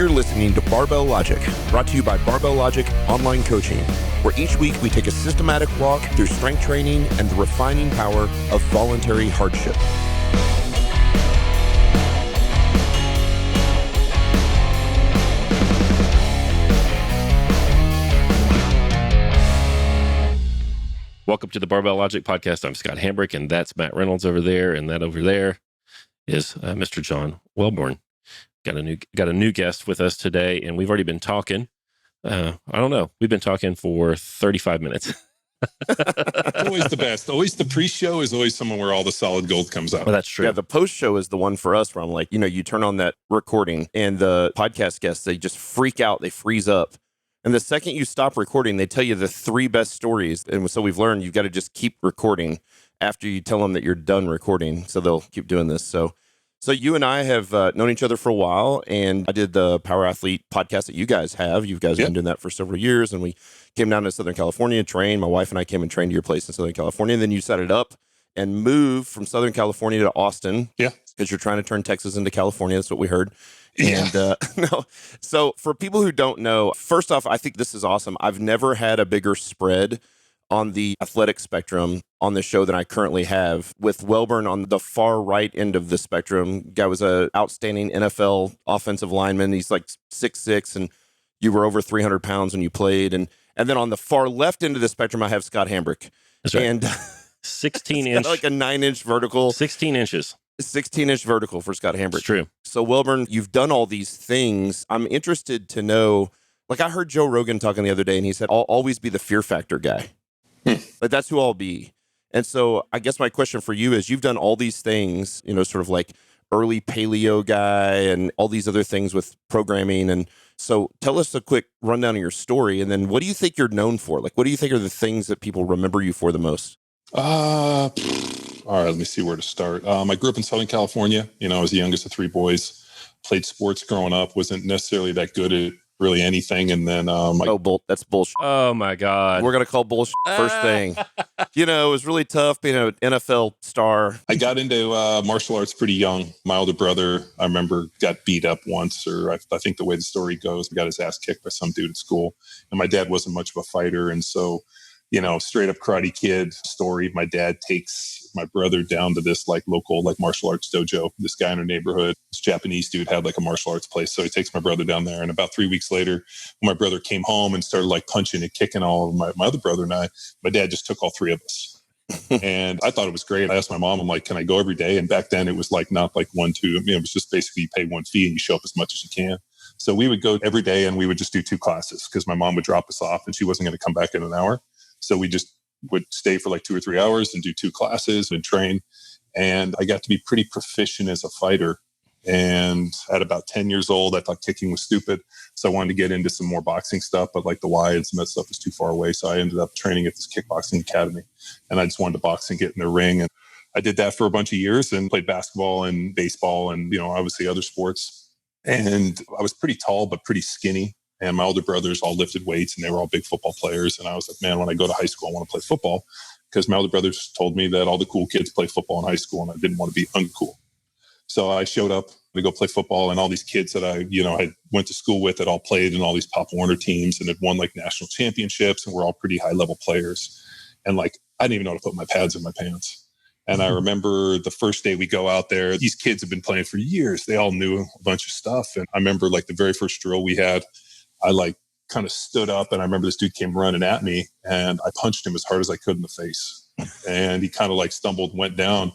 You're listening to Barbell Logic, brought to you by Barbell Logic Online Coaching, where each week we take a systematic walk through strength training and the refining power of voluntary hardship. Welcome to the Barbell Logic Podcast. I'm Scott Hambrick, and that's Matt Reynolds over there, and that over there is Mr. John Welbourn. Got a new guest with us today, and we've already been talking. I don't know. We've been talking for 35 minutes. Always the best. Always the pre-show is always someone where all the solid gold comes out. Well, that's true. Yeah, the post-show is the one for us where I'm like, you turn on that recording, and the podcast guests, they just freak out. They freeze up. And the second you stop recording, they tell you the 3 best stories. And so we've learned you've got to just keep recording after you tell them that you're done recording. So they'll keep doing this. So you and I have known each other for a while, and I did the Power Athlete podcast that you guys have. You guys have been doing that for several years, and we came down to Southern California and trained. My wife and I came and trained to your place in Southern California, and then you set it up and moved from Southern California to Austin. Yeah. Because you're trying to turn Texas into California. That's what we heard. And so for people who don't know, first off, I think this is awesome. I've never had a bigger spread on the athletic spectrum on the show than I currently have, with Welbourn on the far right end of the spectrum. Guy was an outstanding NFL offensive lineman. He's like 6'6", and you were over 300 pounds when you played. And then on the far left end of the spectrum, I have Scott Hambrick. That's right. And 16-inch. like a 9-inch vertical. 16 inches. 16-inch vertical for Scott Hambrick. It's true. So, Welbourn, you've done all these things. I'm interested to know, like I heard Joe Rogan talking the other day, and he said, I'll always be the fear factor guy. Like, that's who I'll be. And so I guess my question for you is, you've done all these things, sort of like early paleo guy and all these other things with programming. And so tell us a quick rundown of your story. And then what do you think you're known for? Like, what do you think are the things that people remember you for the most? All right, let me see where to start. I grew up in Southern California. I was the youngest of 3 boys. Played sports growing up. Wasn't necessarily that good at really anything. And then, that's bullshit. Oh my God. We're going to call bullshit first thing. It was really tough being an NFL star. I got into martial arts pretty young. My older brother, I remember, got beat up once, or I think the way the story goes, got his ass kicked by some dude at school. And my dad wasn't much of a fighter. And so, straight up Karate Kid story. My dad takes my brother down to this local martial arts dojo. This guy in our neighborhood, this Japanese dude, had a martial arts place. So he takes my brother down there. And about 3 weeks later, when my brother came home and started punching and kicking all of my other brother and I, my dad just took all 3 of us. And I thought it was great. I asked my mom, I'm like, can I go every day? And back then it was not 1, 2. It was just basically you pay 1 fee and you show up as much as you can. So we would go every day and we would just do 2 classes because my mom would drop us off and she wasn't going to come back in an hour. So we just would stay for 2 or 3 hours and do 2 classes and train. And I got to be pretty proficient as a fighter. And at about 10 years old, I thought kicking was stupid. So I wanted to get into some more boxing stuff, but the Y and some of that stuff was too far away. So I ended up training at this kickboxing academy. And I just wanted to box and get in the ring. And I did that for a bunch of years and played basketball and baseball and, obviously other sports. And I was pretty tall, but pretty skinny. And my older brothers all lifted weights and they were all big football players. And I was like, man, when I go to high school, I want to play football, because my older brothers told me that all the cool kids play football in high school and I didn't want to be uncool. So I showed up to go play football, and all these kids that I went to school with had all played in all these Pop Warner teams and had won national championships and were all pretty high level players. And I didn't even know how to put my pads in my pants. And I remember the first day we go out there, these kids have been playing for years. They all knew a bunch of stuff. And I remember the very first drill we had, I kind of stood up, and I remember this dude came running at me and I punched him as hard as I could in the face. And he kind of stumbled, went down,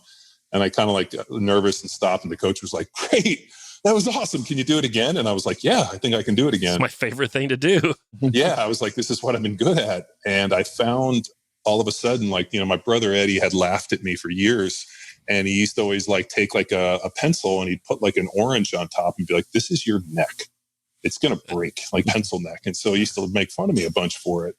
and I kind of got nervous and stopped. And the coach was like, great, that was awesome. Can you do it again? And I was like, yeah, I think I can do it again. It's my favorite thing to do. Yeah. I was like, this is what I've been good at. And I found all of a sudden, my brother Eddie had laughed at me for years. And he used to always take a pencil and he'd put an orange on top and be like, this is your neck. It's going to break, pencil neck. And so he used to make fun of me a bunch for it,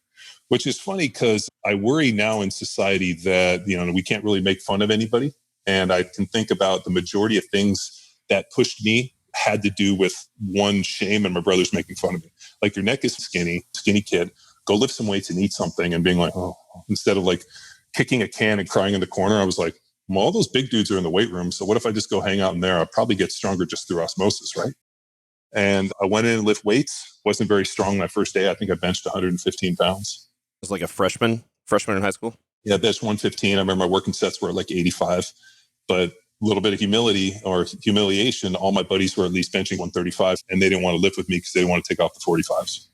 which is funny because I worry now in society that, we can't really make fun of anybody. And I can think about the majority of things that pushed me had to do with one, shame, and my brother's making fun of me. Your neck is skinny kid, go lift some weights and eat something, and being like, oh, instead of kicking a can and crying in the corner, I was like, well, all those big dudes are in the weight room. So what if I just go hang out in there? I'll probably get stronger just through osmosis, right? And I went in and lift weights. Wasn't very strong my first day. I think I benched 115 pounds. It was like a freshman in high school. Yeah, that's 115. I remember my working sets were like 85, but a little bit of humiliation. All my buddies were at least benching 135 and they didn't want to lift with me because they didn't want to take off the 45s.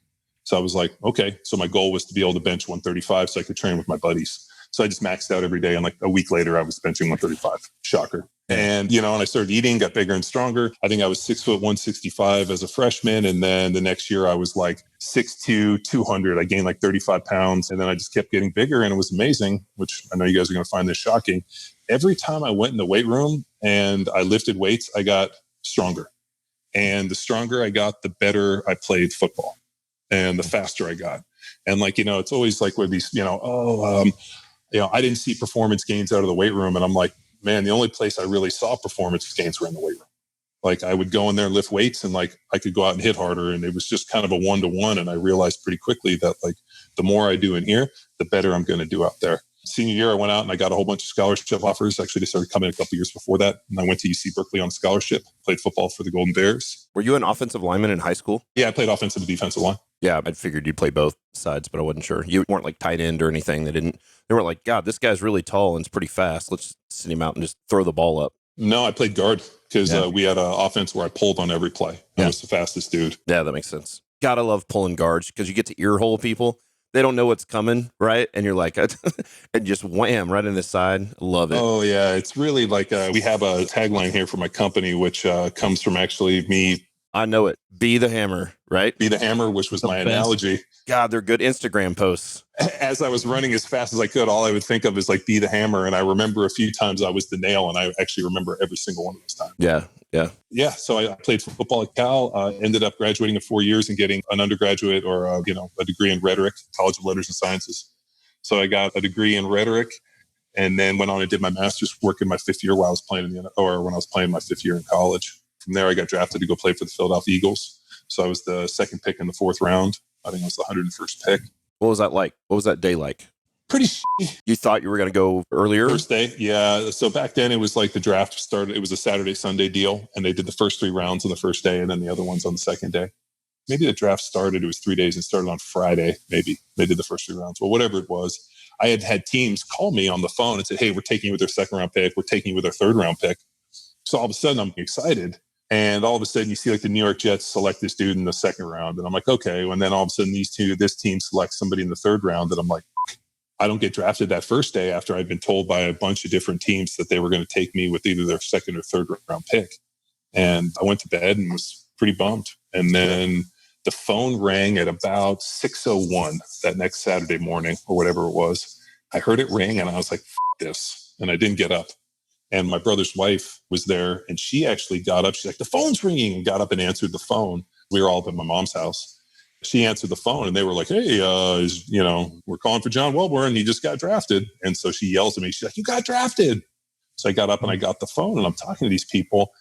So I was like, okay. So my goal was to be able to bench 135 so I could train with my buddies. So I just maxed out every day. And like a week later, I was benching 135. Shocker. And, and I started eating, got bigger and stronger. I think I was 6 foot 165 as a freshman. And then the next year I was like 6'2", 200. I gained like 35 pounds. And then I just kept getting bigger and it was amazing, which I know you guys are going to find this shocking. Every time I went in the weight room and I lifted weights, I got stronger. And the stronger I got, the better I played football and the faster I got. And like, it's always like where these, I didn't see performance gains out of the weight room. And I'm like, man, the only place I really saw performance gains were in the weight room. Like I would go in there and lift weights and like I could go out and hit harder. And it was just kind of a 1-to-1. And I realized pretty quickly that like the more I do in here, the better I'm going to do out there. Senior year, I went out and I got a whole bunch of scholarship offers. Actually, they started coming a couple years before that. And I went to UC Berkeley on scholarship, played football for the Golden Bears. Were you an offensive lineman in high school? Yeah, I played offensive and defensive line. Yeah, I figured you'd play both sides, but I wasn't sure. You weren't like tight end or anything. They weren't like, God, this guy's really tall and it's pretty fast. Let's sit him out and just throw the ball up. No, I played guard because we had an offense where I pulled on every play. I was the fastest dude. Yeah, that makes sense. Gotta love pulling guards because you get to ear hole people. They don't know what's coming, right? And you're like, and just wham, right in the side. Love it. Oh, yeah. It's really like we have a tagline here for my company, which comes from actually me. I know it. Be the hammer, right? Be the hammer, which was my analogy. God, they're good Instagram posts. As I was running as fast as I could, all I would think of is like be the hammer. And I remember a few times I was the nail, and I actually remember every single one of those times. Yeah. So I played football at Cal, ended up graduating in 4 years and getting an undergraduate or a degree in rhetoric, College of Letters and Sciences. So I got a degree in rhetoric and then went on and did my master's work in my fifth year while I was playing when I was playing my fifth year in college. From there, I got drafted to go play for the Philadelphia Eagles. So I was the second pick in the fourth round. I think I was the 101st pick. What was that like? What was that day like? Pretty shitty. You thought you were going to go earlier? First day, yeah. So back then it was like the draft started. It was a Saturday, Sunday deal. And they did the first 3 rounds on the first day and then the other ones on the second day. Maybe the draft started, it was 3 days and started on Friday. Maybe they did the first 3 rounds. Well, whatever it was, I had teams call me on the phone and said, hey, we're taking you with our second round pick. We're taking you with our third round pick. So all of a sudden I'm excited. And all of a sudden you see like the New York Jets select this dude in the second round. And I'm like, okay. And then all of a sudden this team selects somebody in the third round. And I'm like, I don't get drafted that first day after I'd been told by a bunch of different teams that they were going to take me with either their second or third round pick. And I went to bed and was pretty bummed. And then the phone rang at about 6:01 that next Saturday morning or whatever it was. I heard it ring and I was like, F this. And I didn't get up. And my brother's wife was there and she actually got up. She's like, the phone's ringing, and got up and answered the phone. We were all up at my mom's house. She answered the phone and they were like, hey, we're calling for John Welbourn. He just got drafted. And so she yells at me. She's like, you got drafted. So I got up and I got the phone and I'm talking to these people.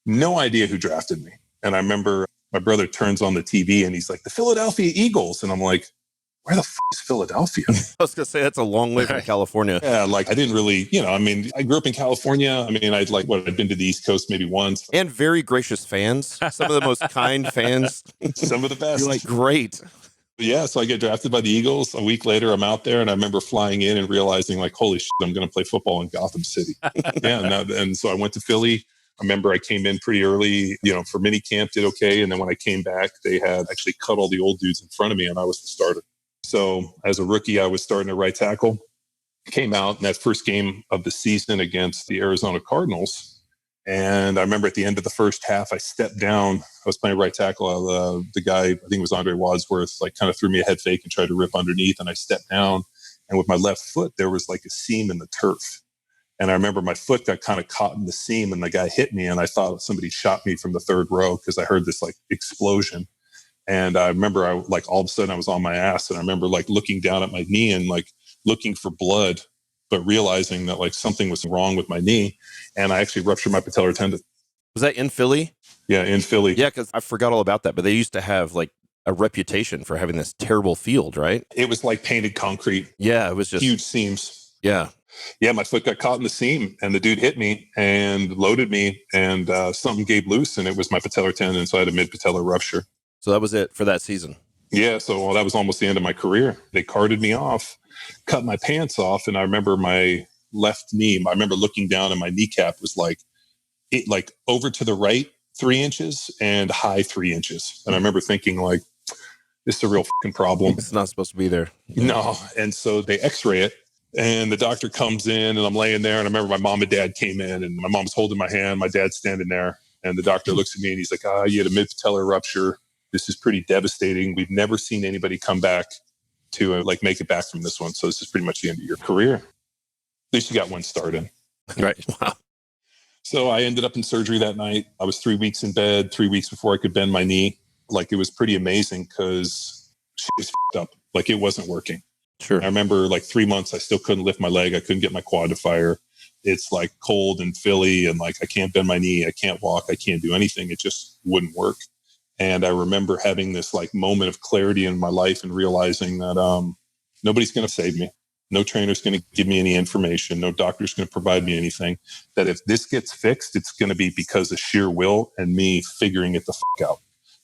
No idea who drafted me. And I remember my brother turns on the TV and he's like, the Philadelphia Eagles. And I'm like, where the is Philadelphia? I was going to say that's a long way from California. Yeah, like I didn't really, I grew up in California. I mean, I'd been to the East Coast maybe once. And very gracious fans. Some of the most kind fans. Some of the best. You're like, great. Yeah, so I get drafted by the Eagles. A week later, I'm out there and I remember flying in and realizing like, holy shit, I'm going to play football in Gotham City. And so I went to Philly. I remember I came in pretty early, for mini camp, did okay. And then when I came back, they had actually cut all the old dudes in front of me and I was the starter. So as a rookie, I was starting at right tackle. Came out in that first game of the season against the Arizona Cardinals. And I remember at the end of the first half, I stepped down. I was playing right tackle. The guy, I think it was Andre Wadsworth, like kind of threw me a head fake and tried to rip underneath. And I stepped down. And with my left foot, there was like a seam in the turf. And I remember my foot got kind of caught in the seam and the guy hit me. And I thought somebody shot me from the third row because I heard this like explosion. And I remember all of a sudden I was on my ass. And I remember like looking down at my knee and like looking for blood, but realizing that like something was wrong with my knee. And I actually ruptured my patellar tendon. Was that in Philly? Yeah, in Philly. Yeah, because I forgot all about that. But they used to have like a reputation for having this terrible field, right? It was like painted concrete. Yeah, it was just huge seams. Yeah. Yeah, my foot got caught in the seam and the dude hit me and loaded me and something gave loose and it was my patellar tendon. So I had a mid-patellar rupture. So that was it for that season. Yeah, so that was almost the end of my career. They carted me off, cut my pants off, and I remember my left knee. I remember looking down and my kneecap was like over to the right 3 inches and high 3 inches. And I remember thinking like, this is a real fucking problem. It's not supposed to be there. No. And so they x-ray it and the doctor comes in and I'm laying there. And I remember my mom and dad came in and my mom's holding my hand. My dad's standing there and the doctor looks at me and he's like, you had a mid-patellar rupture. This is pretty devastating. We've never seen anybody come back to make it back from this one. So this is pretty much the end of your career. At least you got one start in. Right. Wow. So I ended up in surgery that night. I was 3 weeks in bed, 3 weeks before I could bend my knee. Like it was pretty amazing because shit was f***ed up. Like it wasn't working. Sure. I remember 3 months, I still couldn't lift my leg. I couldn't get my quad to fire. It's like cold and Philly and I can't bend my knee. I can't walk. I can't do anything. It just wouldn't work. And I remember having this moment of clarity in my life and realizing that nobody's going to save me. No trainer's going to give me any information. No doctor's going to provide me anything. That if this gets fixed, it's going to be because of sheer will and me figuring it the fuck out.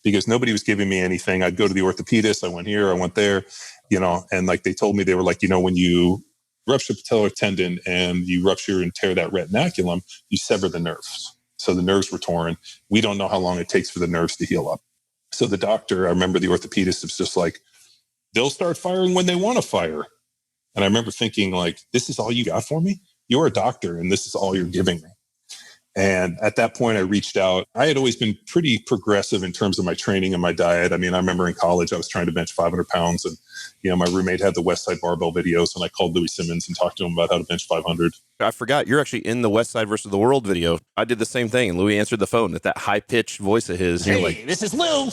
Because nobody was giving me anything. I'd go to the orthopedist. I went here, I went there, and they told me, they were like, when you rupture the patellar tendon and you rupture and tear that retinaculum, you sever the nerves. So the nerves were torn. We don't know how long it takes for the nerves to heal up. So the doctor, I remember the orthopedist was just like, they'll start firing when they want to fire. And I remember thinking this is all you got for me? You're a doctor and this is all you're giving me. And at that point I reached out. I had always been pretty progressive in terms of my training and my diet. I mean, I remember in college, I was trying to bench 500 pounds and, my roommate had the Westside Barbell videos and I called Louis Simmons and talked to him about how to bench 500. I forgot. You're actually in the Westside versus the World video. I did the same thing. And Louis answered the phone at that high-pitched voice of his. Hey, you're like, this is Lou.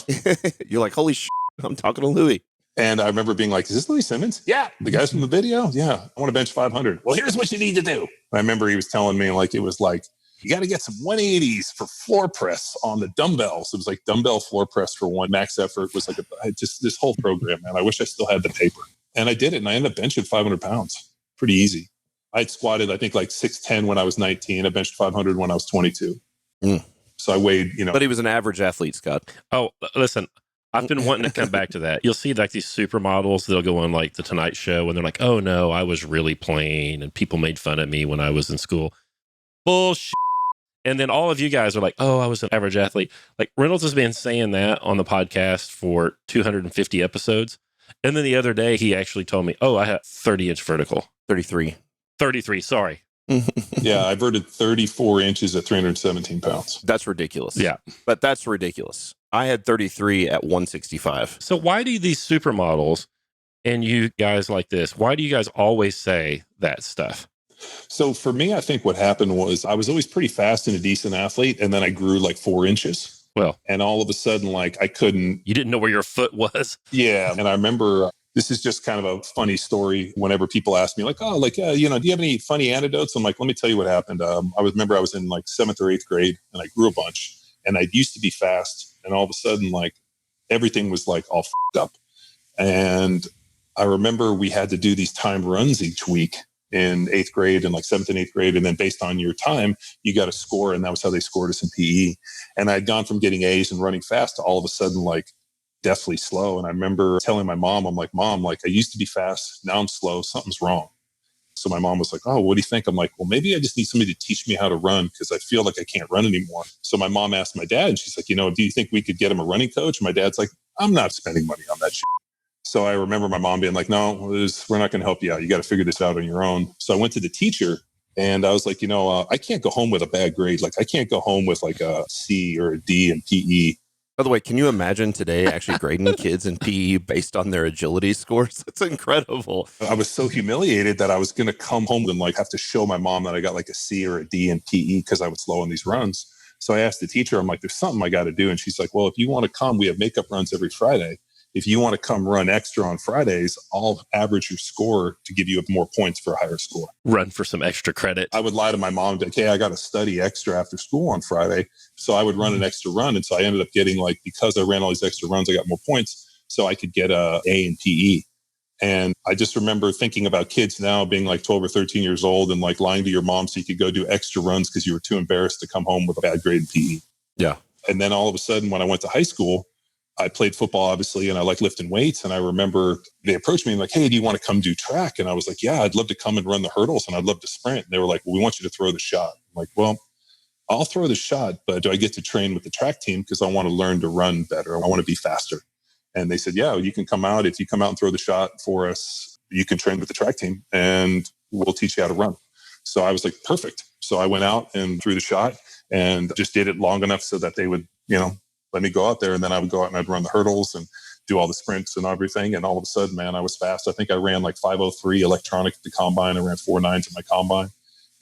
You're like, holy shit, I'm talking to Louis. And I remember being like, is this Louis Simmons? Yeah. The guys from the video? Yeah. I want to bench 500. Well, here's what you need to do. I remember he was telling me it was you got to get some 180s for floor press on the dumbbells. It was dumbbell floor press for one. Max effort was just this whole program, man. I wish I still had the paper. And I did it. And I ended up benching 500 pounds. Pretty easy. I'd squatted, I think 6'10" when I was 19. I benched 500 when I was 22. So I weighed, But he was an average athlete, Scott. Oh, listen, I've been wanting to come back to that. You'll see these supermodels, they'll go on the Tonight Show and they're like, oh no, I was really plain and people made fun of me when I was in school. Bullshit. And then all of you guys are like, oh, I was an average athlete. Reynolds has been saying that on the podcast for 250 episodes. And then the other day, he actually told me, oh, I had 30-inch vertical. 33, sorry. Yeah, I verted 34 inches at 317 pounds. That's ridiculous. Yeah. But that's ridiculous. I had 33 at 165. So why do these supermodels and you guys like this, why do you guys always say that stuff? So for me, I think what happened was I was always pretty fast and a decent athlete. And then I grew 4 inches. Well, and all of a sudden, I couldn't. You didn't know where your foot was. Yeah. And I remember this is just kind of a funny story. Whenever people ask me do you have any funny anecdotes? I'm like, let me tell you what happened. I remember I was in 7th or 8th grade and I grew a bunch and I used to be fast. And all of a sudden, everything was all f***ed up. And I remember we had to do these timed runs each week in 8th grade and 7th and 8th grade. And then based on your time, you got a score. And that was how they scored us in PE. And I'd gone from getting A's and running fast to all of a sudden, deathly slow. And I remember telling my mom, I'm like, Mom, I used to be fast. Now I'm slow. Something's wrong. So my mom was like, oh, what do you think? I'm like, well, maybe I just need somebody to teach me how to run because I feel like I can't run anymore. So my mom asked my dad and she's like, do you think we could get him a running coach? And my dad's like, I'm not spending money on that shit. So I remember my mom being like, no, we're not going to help you out. You got to figure this out on your own. So I went to the teacher and I was like, I can't go home with a bad grade. I can't go home with a C or a D in PE. By the way, can you imagine today actually grading kids in PE based on their agility scores? It's incredible. I was so humiliated that I was going to come home and have to show my mom that I got a C or a D in PE because I was slow on these runs. So I asked the teacher, I'm like, there's something I got to do. And she's like, well, if you want to come, we have makeup runs every Friday. If you want to come run extra on Fridays, I'll average your score to give you more points for a higher score. Run for some extra credit. I would lie to my mom, okay, I got to study extra after school on Friday. So I would run an extra run. And so I ended up getting because I ran all these extra runs, I got more points. So I could get a in PE. And I just remember thinking about kids now being like 12 or 13 years old and like lying to your mom so you could go do extra runs because you were too embarrassed to come home with a bad grade in PE. Yeah. And then all of a sudden, when I went to high school, I played football, obviously, and I like lifting weights. And I remember they approached me and like, hey, do you want to come do track? And I was like, yeah, I'd love to come and run the hurdles and I'd love to sprint. And they were like, well, we want you to throw the shot. I'm like, well, I'll throw the shot, but do I get to train with the track team? Because I want to learn to run better. I want to be faster. And they said, yeah, you can come out. If you come out and throw the shot for us, you can train with the track team and we'll teach you how to run. So I was like, perfect. So I went out and threw the shot and just did it long enough so that they would, let me go out there. And then I would go out and I'd run the hurdles and do all the sprints and everything. And all of a sudden, man, I was fast. I think I ran like 5:03 electronic at the combine. I ran 4.9s at my combine.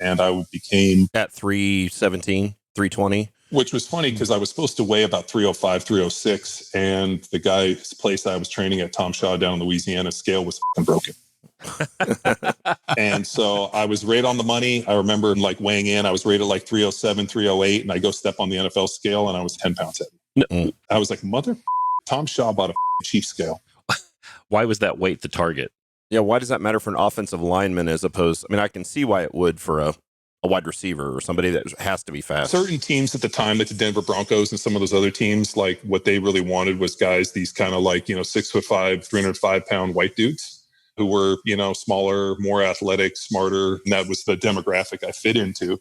And I became at 317, 320. Which was funny because I was supposed to weigh about 305, 306. And the guy's place I was training at, Tom Shaw down in Louisiana, scale was fucking broken. And so I was right on the money. I remember like weighing in, I was rated like 307, 308. And I go step on the NFL scale and I was 10 pounds heavy. I was like, Tom Shaw bought a cheap scale. Why was that weight the target? Yeah, why does that matter for an offensive lineman as opposed? I mean, I can see why it would for a wide receiver or somebody that has to be fast. Certain teams at the time, like the Denver Broncos and some of those other teams, like what they really wanted was guys, these kind of like, 6'5", 305-pound white dudes who were, smaller, more athletic, smarter. And that was the demographic I fit into.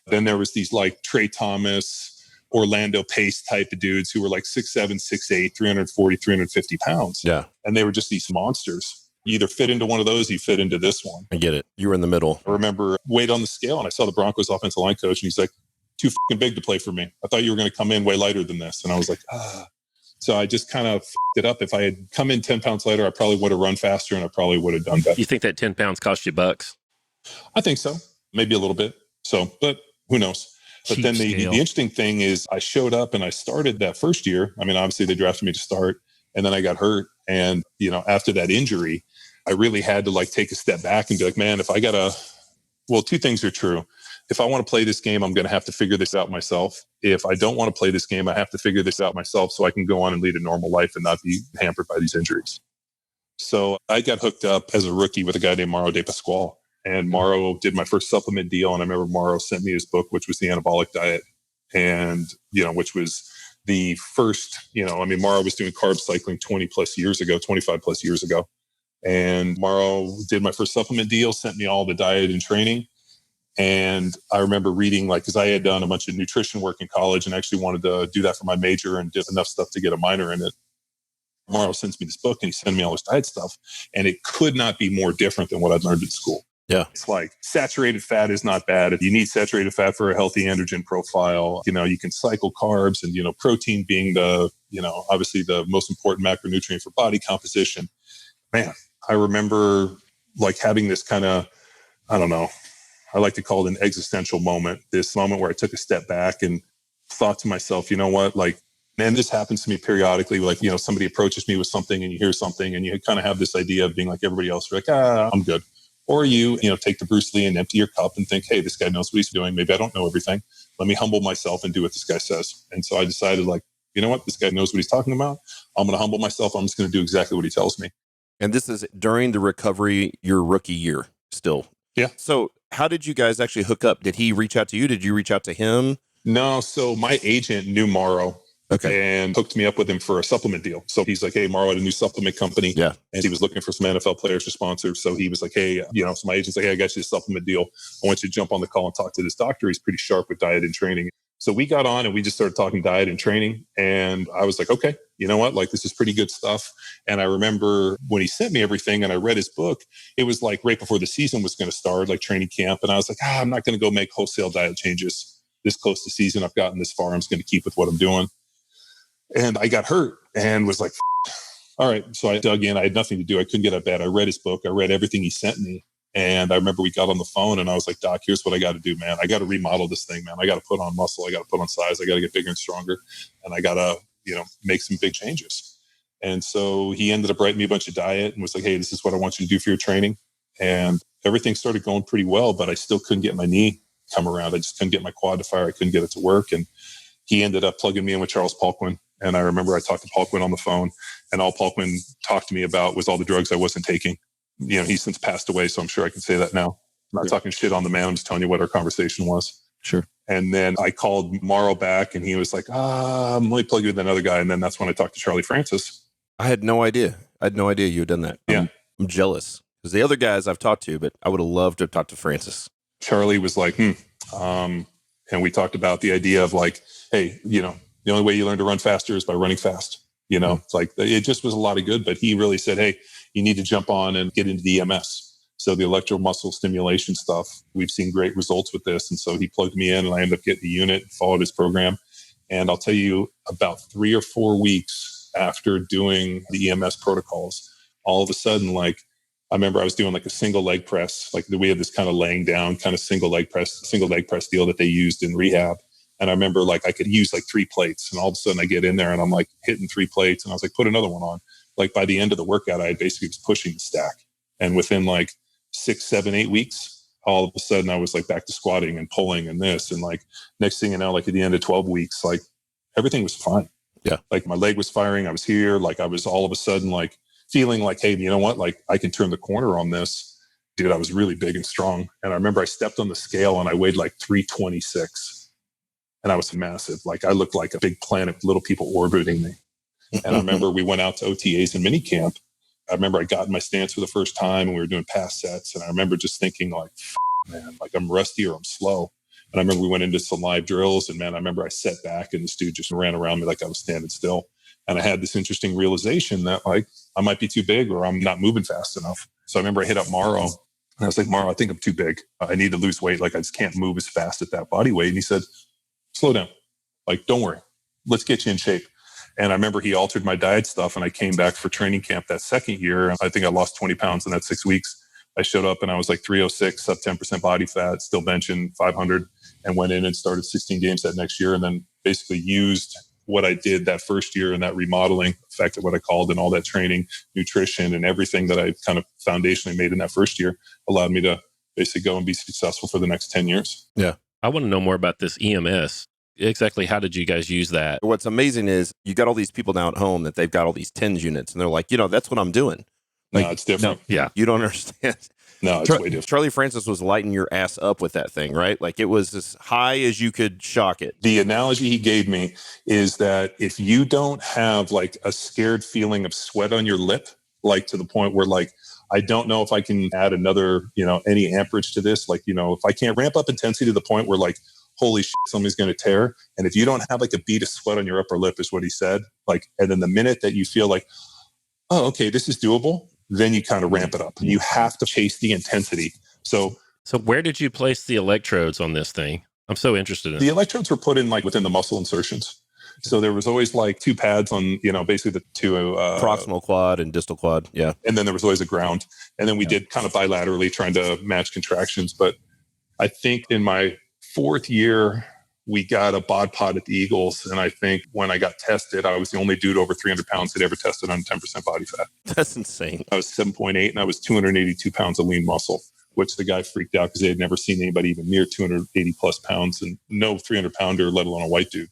Then there was these like Trey Thomas, Orlando Pace type of dudes who were like 6'7", 6'8", 340, 350 pounds. Yeah. And they were just these monsters. You either fit into one of those, you fit into this one. I get it. You were in the middle. I remember weighed on the scale and I saw the Broncos offensive line coach and he's like, too fucking big to play for me. I thought you were going to come in way lighter than this. And I was like, So I just kind of f***ed it up. If I had come in 10 pounds lighter, I probably would have run faster and I probably would have done better. You think that 10 pounds cost you bucks? I think so. Maybe a little bit. So, but who knows? But then the interesting thing is I showed up and I started that first year. I mean, obviously they drafted me to start and then I got hurt. And, after that injury, I really had to like take a step back and be like, man, if I two things are true. If I want to play this game, I'm going to have to figure this out myself. If I don't want to play this game, I have to figure this out myself so I can go on and lead a normal life and not be hampered by these injuries. So I got hooked up as a rookie with a guy named Mauro De Pasquale. And Mauro did my first supplement deal. And I remember Mauro sent me his book, which was the anabolic diet. And, which was the first, Mauro was doing carb cycling 25 plus years ago. And Mauro did my first supplement deal, sent me all the diet and training. And I remember reading, because I had done a bunch of nutrition work in college and actually wanted to do that for my major and did enough stuff to get a minor in it. Mauro sends me this book and he sent me all this diet stuff. And it could not be more different than what I'd learned in school. Yeah. It's like saturated fat is not bad. If you need saturated fat for a healthy androgen profile, you can cycle carbs and, protein being the, obviously the most important macronutrient for body composition. Man, I remember having this kind of, I don't know, I like to call it an existential moment, this moment where I took a step back and thought to myself, you know what, and this happens to me periodically, somebody approaches me with something and you hear something and you kind of have this idea of being like everybody else. You're like, I'm good. Or you take the Bruce Lee and empty your cup and think, hey, this guy knows what he's doing. Maybe I don't know everything. Let me humble myself and do what this guy says. And so I decided you know what? This guy knows what he's talking about. I'm going to humble myself. I'm just going to do exactly what he tells me. And this is during the recovery, your rookie year still. Yeah. So how did you guys actually hook up? Did he reach out to you? Did you reach out to him? No. So my agent knew Mauro. Okay. And hooked me up with him for a supplement deal. So he's like, hey, Mauro had a new supplement company. Yeah. And he was looking for some NFL players to sponsor. So he was like, hey, so my agent's like, hey, I got you this supplement deal. I want you to jump on the call and talk to this doctor. He's pretty sharp with diet and training. So we got on and we just started talking diet and training. And I was like, okay, you know what? This is pretty good stuff. And I remember when he sent me everything and I read his book, it was right before the season was going to start, training camp. And I was like, I'm not going to go make wholesale diet changes this close to season. I've gotten this far. I'm just going to keep with what I'm doing. And I got hurt and was like, all right. So I dug in. I had nothing to do. I couldn't get out of bed. I read his book. I read everything he sent me. And I remember we got on the phone and I was like, Doc, here's what I got to do, man. I got to remodel this thing, man. I got to put on muscle. I got to put on size. I got to get bigger and stronger. And I got to, make some big changes. And so he ended up writing me a bunch of diet and was like, hey, this is what I want you to do for your training. And everything started going pretty well, but I still couldn't get my knee come around. I just couldn't get my quad to fire. I couldn't get it to work. And he ended up plugging me in with Charles Poliquin. And I remember I talked to Poliquin on the phone and all Poliquin talked to me about was all the drugs I wasn't taking. He's since passed away, so I'm sure I can say that now. I'm not talking shit on the man. I'm just telling you what our conversation was. Sure. And then I called Morrow back, and he was like, let me plug you with another guy. And then that's when I talked to Charlie Francis. I had no idea. I had no idea you had done that. Yeah. I'm jealous because the other guys I've talked to, but I would have loved to have talked to Francis. Charlie was like, and we talked about the idea of like, hey, the only way you learn to run faster is by running fast. It's like, it just was a lot of good, but he really said, hey, you need to jump on and get into the EMS. So the electromuscle stimulation stuff, we've seen great results with this. And so he plugged me in and I ended up getting the unit, followed his program. And I'll tell you, about 3 or 4 weeks after doing the EMS protocols, all of a sudden, like, I remember I was doing like a single leg press, like we had this kind of laying down kind of single leg press deal that they used in rehab. And I remember like I could use like 3 plates, and all of a sudden I get in there and I'm like hitting 3 plates, and I was like, put another one on. Like by the end of the workout, I basically was pushing the stack. And within like 6, 7, 8 weeks, all of a sudden I was like back to squatting and pulling and this. And like next thing you know, like at the end of 12 weeks, like everything was fine. Yeah. Like my leg was firing. I was here. Like I was all of a sudden like feeling like, hey, you know what? Like I can turn the corner on this. Dude, I was really big and strong. And I remember I stepped on the scale and I weighed like 326. And I was massive. Like I looked like a big planet with little people orbiting me. And I remember we went out to OTAs and mini camp. I remember I got in my stance for the first time and we were doing pass sets. And I remember just thinking like, man, like I'm rusty or I'm slow. And I remember we went into some live drills, and man, I remember I sat back and this dude just ran around me like I was standing still. And I had this interesting realization that like I might be too big or I'm not moving fast enough. So I remember I hit up Morrow and I was like, Morrow, I think I'm too big. I need to lose weight. Like I just can't move as fast at that body weight. And he said, slow down. Like, don't worry. Let's get you in shape. And I remember he altered my diet stuff, and I came back for training camp that second year. I think I lost 20 pounds in that 6 weeks. I showed up and I was like 306, up 10% body fat, still benching 500, and went in and started 16 games that next year. And then basically used what I did that first year and that remodeling effect of what I called and all that training, nutrition, and everything that I kind of foundationally made in that first year allowed me to basically go and be successful for the next 10 years. Yeah. I want to know more about this EMS. Exactly how did you guys use that? What's amazing is you got all these people now at home that they've got all these TENS units, and they're like, that's what I'm doing. Like, no, it's different. No, yeah. You don't understand. No, it's way different. Charlie Francis was lighting your ass up with that thing, right? Like it was as high as you could shock it. The analogy he gave me is that if you don't have like a scared feeling of sweat on your lip, like to the point where like, I don't know if I can add another, any amperage to this. Like, if I can't ramp up intensity to the point where like, holy shit, somebody's going to tear. And if you don't have like a bead of sweat on your upper lip is what he said. Like, and then the minute that you feel like, oh, okay, this is doable, then you kind of ramp it up. You have to chase the intensity. So where did you place the electrodes on this thing? I'm so interested in the electrodes were put in like within the muscle insertions. So there was always like 2 pads on, basically the 2 proximal quad and distal quad. Yeah. And then there was always a ground. And then we did kind of bilaterally trying to match contractions. But I think in my 4th year, we got a bod pod at the Eagles. And I think when I got tested, I was the only dude over 300 pounds that ever tested on 10% body fat. That's insane. I was 7.8 and I was 282 pounds of lean muscle, which the guy freaked out because they had never seen anybody even near 280 plus pounds and no 300 pounder, let alone a white dude.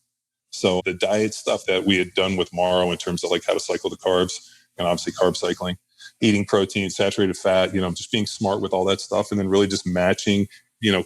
So the diet stuff that we had done with Morrow in terms of like how to cycle the carbs and obviously carb cycling, eating protein, saturated fat, just being smart with all that stuff. And then really just matching,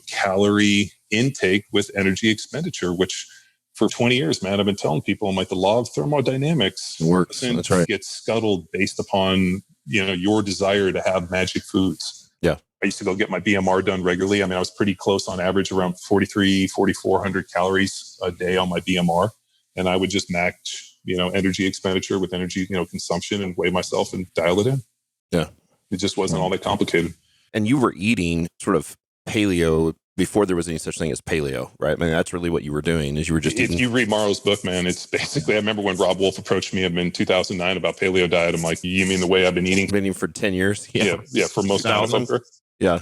calorie intake with energy expenditure, which for 20 years, man, I've been telling people, I'm like, the law of thermodynamics works. That's right. Gets scuttled based upon, your desire to have magic foods. Yeah. I used to go get my BMR done regularly. I mean, I was pretty close on average, around 4,400 calories a day on my BMR. And I would just match, energy expenditure with energy, consumption and weigh myself and dial it in. Yeah. It just wasn't all that complicated. And you were eating sort of paleo before there was any such thing as paleo, right? I mean, that's really what you were doing is you were just If you read Morrow's book, man, it's basically, I remember when Rob Wolf approached me in 2009 about paleo diet. I'm like, you mean the way I've been eating? Been eating for 10 years? Yeah, for most of my life. Yeah.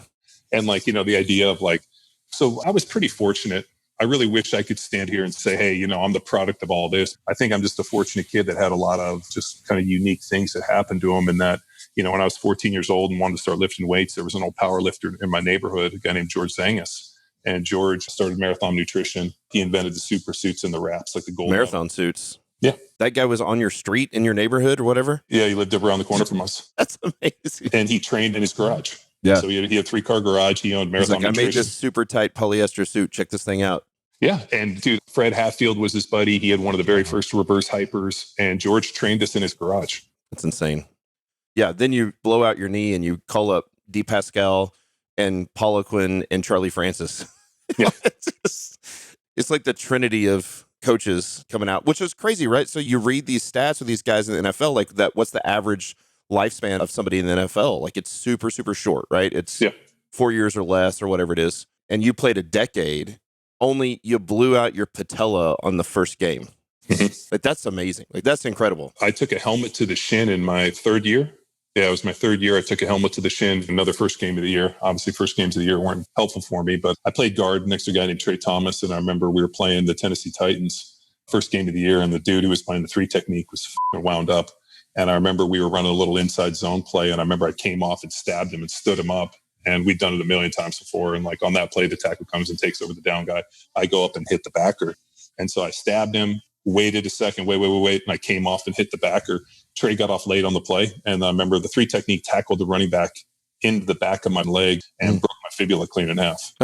And like, the idea of like, so I was pretty fortunate. I really wish I could stand here and say, hey, I'm the product of all this. I think I'm just a fortunate kid that had a lot of just kind of unique things that happened to him. And that, when I was 14 years old and wanted to start lifting weights, there was an old power lifter in my neighborhood, a guy named George Zangus. And George started Marathon Nutrition. He invented the super suits and the wraps, like the gold marathon suits. Yeah. That guy was on your street in your neighborhood or whatever? Yeah, he lived up around the corner from us. That's amazing. And he trained in his garage. Yeah. So he had a 3-car garage. He owned He's Marathon like, I made Nutrition. this super tight polyester suit. Check this thing out. Yeah. And dude, Fred Hatfield was his buddy. He had one of the very first reverse hypers. And George trained us in his garage. That's insane. Yeah. Then you blow out your knee and you call up D. Pascal and Paula Quinn and Charlie Francis. Yeah. It's like the trinity of coaches coming out, which is crazy, right? So you read these stats of these guys in the NFL, like that, what's the average lifespan of somebody in the NFL? Like it's super, super short, right? It's 4 years or less or whatever it is. And you played a decade, only you blew out your patella on the first game. Like that's amazing. Like that's incredible. I took a helmet to the shin in my 3rd year. Yeah, it was my 3rd year. I took a helmet to the shin. Another first game of the year. Obviously, first games of the year weren't helpful for me, but I played guard next to a guy named Trey Thomas. And I remember we were playing the Tennessee Titans first game of the year. And the dude who was playing the 3 technique was wound up. And I remember we were running a little inside zone play. And I remember I came off and stabbed him and stood him up. And we'd done it a million times before. And like on that play, the tackle comes and takes over the down guy. I go up and hit the backer. And so I stabbed him, waited a second, wait. And I came off and hit the backer. Trey got off late on the play. And I remember the 3 technique tackled the running back into the back of my leg and broke my fibula clean in half.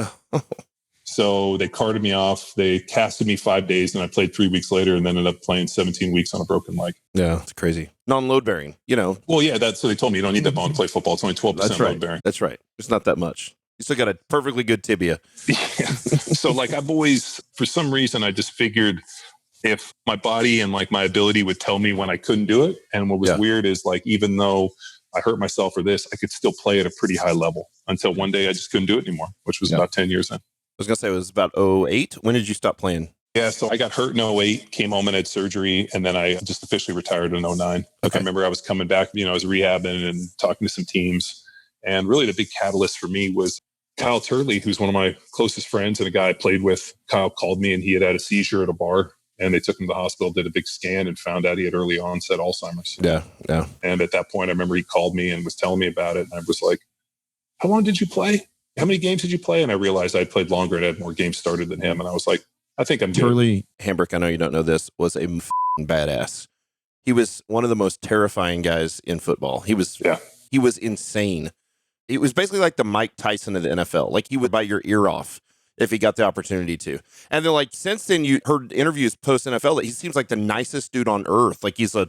So they carted me off. They casted me 5 days and I played 3 weeks later and then ended up playing 17 weeks on a broken leg. Yeah, it's crazy. Non-load bearing, you know. Well, yeah, so they told me you don't need that bone to play football. It's only 12% load bearing. That's right. It's not that much. You still got a perfectly good tibia. Yeah. So like I've always, for some reason, I just figured if my body and like my ability would tell me when I couldn't do it. And what was weird is like, even though I hurt myself or this, I could still play at a pretty high level until one day I just couldn't do it anymore, which was about 10 years in. I was going to say it was about 08. When did you stop playing? Yeah, so I got hurt in 08, came home and had surgery, and then I just officially retired in 09. Okay. I remember I was coming back, I was rehabbing and talking to some teams. And really the big catalyst for me was Kyle Turley, who's one of my closest friends and a guy I played with. Kyle called me and he had a seizure at a bar. And they took him to the hospital, did a big scan, and found out he had early onset Alzheimer's. Yeah. And at that point, I remember he called me and was telling me about it. And I was like, how long did you play? How many games did you play? And I realized I played longer and had more games started than him. And I was like, I think I'm good. Turley Hambrick, I know you don't know this, was a badass. He was one of the most terrifying guys in football. He was insane. He was basically like the Mike Tyson of the NFL. Like he would bite your ear off if he got the opportunity to. And then like since then you heard interviews post NFL that he seems like the nicest dude on earth. Like he's like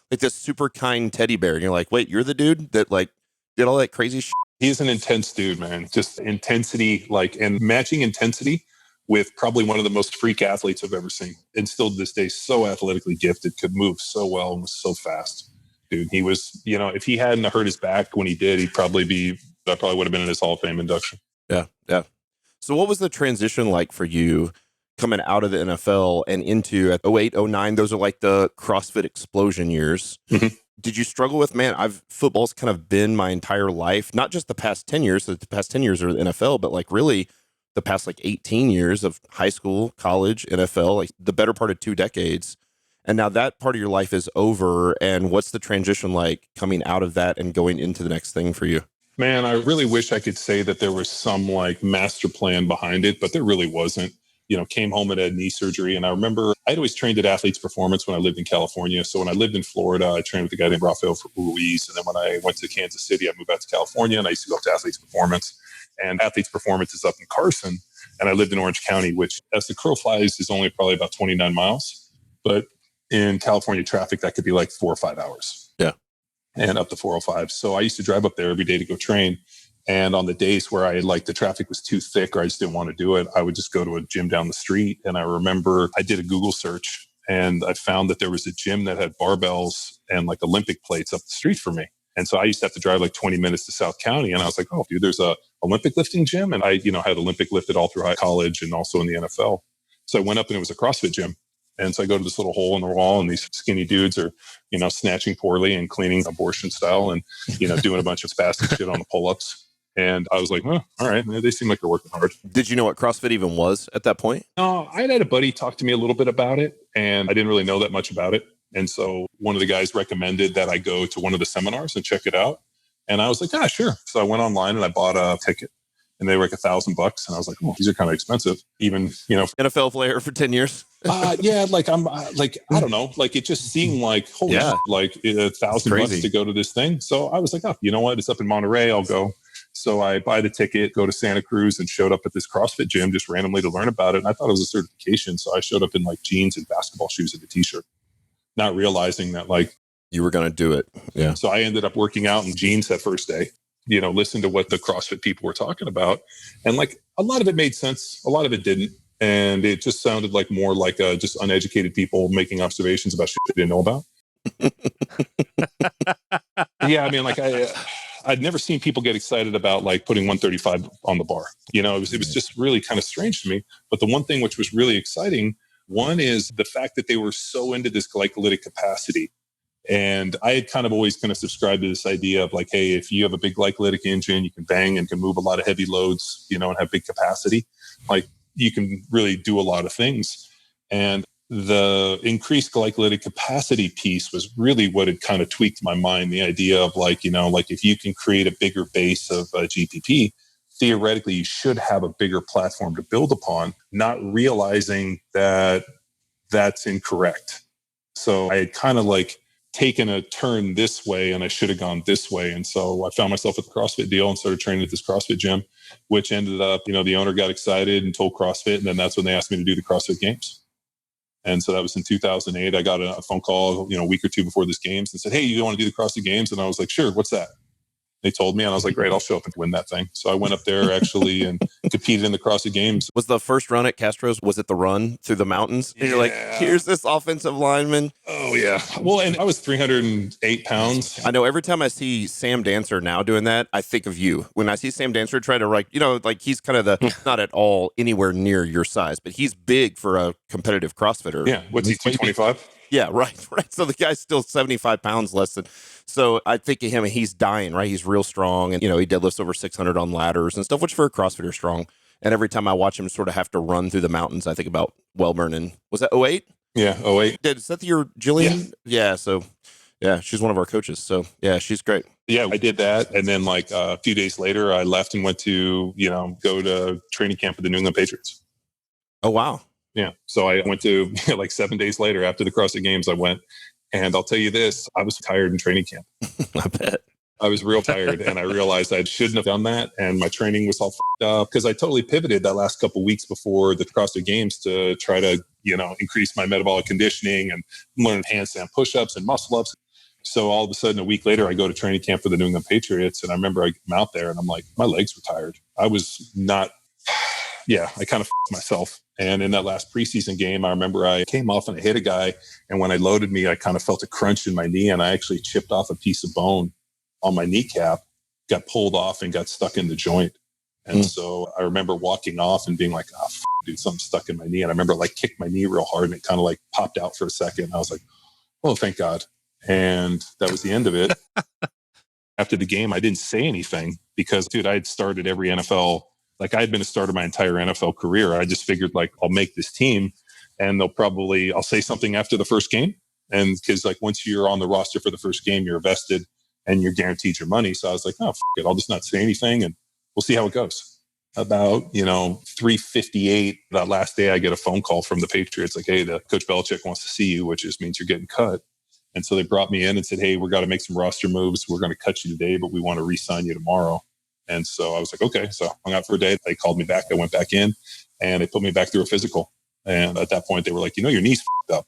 this super kind teddy bear. And you're like, wait, you're the dude that like did all that crazy shit? He's an intense dude, man. Just intensity, and matching intensity with probably one of the most freak athletes I've ever seen. And still to this day, so athletically gifted, could move so well and was so fast. Dude, he was, if he hadn't hurt his back when he did, I probably would have been in his Hall of Fame induction. Yeah. So what was the transition like for you coming out of the NFL and into 08, 09? Those are like the CrossFit explosion years. Mm-hmm. Did you struggle with, football's kind of been my entire life, not just the past 10 years, so the past 10 years are the NFL, but like really the past 18 years of high school, college, NFL, like the better part of 2 decades. And now that part of your life is over. And what's the transition like coming out of that and going into the next thing for you? Man, I really wish I could say that there was some master plan behind it, but there really wasn't. Came home and had knee surgery. And I remember I'd always trained at Athletes Performance when I lived in California. So when I lived in Florida, I trained with a guy named Rafael Ruiz. And then when I went to Kansas City, I moved out to California and I used to go up to Athletes Performance. And Athletes Performance is up in Carson. And I lived in Orange County, which as the crow flies is only probably about 29 miles. But in California traffic, that could be 4 or 5 hours. Yeah. And up to 405. So I used to drive up there every day to go train. And on the days where the traffic was too thick or I just didn't want to do it, I would just go to a gym down the street. And I remember I did a Google search and I found that there was a gym that had barbells and Olympic plates up the street for me. And so I used to have to drive 20 minutes to South County. And I was like, oh, dude, there's a Olympic lifting gym. And I, had Olympic lifted all through college and also in the NFL. So I went up and it was a CrossFit gym. And so I go to this little hole in the wall and these skinny dudes are, snatching poorly and cleaning abortion style and, doing a bunch of spastic shit on the pull-ups. And I was like, all right, they seem like they're working hard. Did you know what CrossFit even was at that point? No, I had a buddy talk to me a little bit about it and I didn't really know that much about it. And so one of the guys recommended that I go to one of the seminars and check it out. And I was like, sure. So I went online and I bought a ticket. and they were like $1,000. And I was like, oh, these are kind of expensive. Even, NFL player for 10 years. yeah, like I don't know, like it just seemed like, holy shit, like $1,000 to go to this thing. So I was like, oh, you know what? It's up in Monterey. I'll go. So I buy the ticket, go to Santa Cruz, and showed up at this CrossFit gym just randomly to learn about it. And I thought it was a certification. So I showed up in like jeans and basketball shoes and a t-shirt, not realizing that like you were going to do it. Yeah. So I ended up working out in jeans that first day, listen to what the CrossFit people were talking about. And like a lot of it made sense. A lot of it didn't. And it just sounded like more like just uneducated people making observations about shit they didn't know about. Yeah. I mean, like I'd never seen people get excited about like putting 135 on the bar. It was just really kind of strange to me. But the one thing which was really exciting, one is the fact that they were so into this glycolytic capacity. And I had kind of always kind of subscribed to this idea of like, hey, if you have a big glycolytic engine, you can bang and can move a lot of heavy loads, and have big capacity. Like you can really do a lot of things. And the increased glycolytic capacity piece was really what had kind of tweaked my mind. The idea of like, like if you can create a bigger base of GPP, theoretically, you should have a bigger platform to build upon, not realizing that that's incorrect. So I had kind of like taken a turn this way and I should have gone this way. And so I found myself at the CrossFit deal and started training at this CrossFit gym, which ended up, the owner got excited and told CrossFit. And then that's when they asked me to do the CrossFit Games. And so that was in 2008. I got a phone call, a week or two before this games and said, hey, you want to do the CrossFit Games? And I was like, sure. What's that? They told me, and I was like, great, I'll show up and win that thing. So I went up there actually and competed in the CrossFit Games. Was the first run at Castro's, was it the run through the mountains? And you're like, here's this offensive lineman. Oh, yeah. Well, and I was 308 pounds. I know every time I see Sam Dancer now doing that, I think of you. When I see Sam Dancer try to, like, like he's kind of not at all anywhere near your size, but he's big for a competitive CrossFitter. Yeah. What's he, 225? Yeah, right. So the guy's still 75 pounds less than. So I think of him and he's dying, right? He's real strong. And, he deadlifts over 600 on ladders and stuff, which for a CrossFitter is strong. And every time I watch him sort of have to run through the mountains, I think about Welbourn. And was that 08? Yeah, 08. Is that the year Jillian? Yeah. So, yeah, she's one of our coaches. So, yeah, she's great. Yeah, I did that. And then like a few days later, I left and went to, go to training camp with the New England Patriots. Oh, wow. Yeah. So I went to like 7 days later after the CrossFit Games, I went. And I'll tell you this, I was tired in training camp. I bet. I was real tired and I realized I shouldn't have done that. And my training was all f***ed up because I totally pivoted that last couple of weeks before the CrossFit Games to try to, increase my metabolic conditioning and learn handstand push-ups and muscle-ups. So all of a sudden, a week later, I go to training camp for the New England Patriots. And I remember I come out there and I'm like, my legs were tired. I was not, I kind of f***ed myself. And in that last preseason game, I remember I came off and I hit a guy. And when I loaded me, I kind of felt a crunch in my knee and I actually chipped off a piece of bone on my kneecap, got pulled off and got stuck in the joint. And so I remember walking off and being like, oh, dude, something's stuck in my knee. And I remember like kicked my knee real hard and it kind of like popped out for a second. I was like, oh, thank God. And that was the end of it. After the game, I didn't say anything because, dude, I had started every NFL. Like I had been a starter my entire NFL career. I just figured like, I'll make this team and I'll say something after the first game. And because like once you're on the roster for the first game, you're vested and you're guaranteed your money. So I was like, oh, it. I'll just not say anything and we'll see how it goes. About, 3:58, that last day, I get a phone call from the Patriots like, hey, the Coach Belichick wants to see you, which just means you're getting cut. And so they brought me in and said, hey, we're going to make some roster moves. We're going to cut you today, but we want to re-sign you tomorrow. And so I was like, okay. So I hung out for a day. They called me back. I went back in and they put me back through a physical. And at that point, they were like, your knee's f***ed up.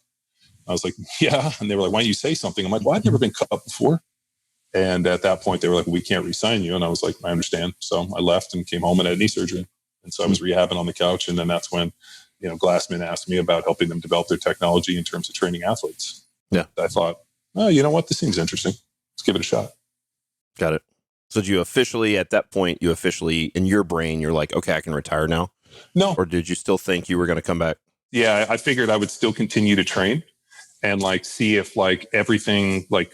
I was like, yeah. And they were like, why don't you say something? I'm like, well, I've never been cut up before. And at that point, they were like, we can't re-sign you. And I was like, I understand. So I left and came home and had knee surgery. And so I was rehabbing on the couch. And then that's when, Glassman asked me about helping them develop their technology in terms of training athletes. Yeah. I thought, oh, you know what? This seems interesting. Let's give it a shot. Got it. So did you officially, at that point, in your brain, you're like, okay, I can retire now? No. Or did you still think you were going to come back? Yeah, I figured I would still continue to train and like see if like everything, like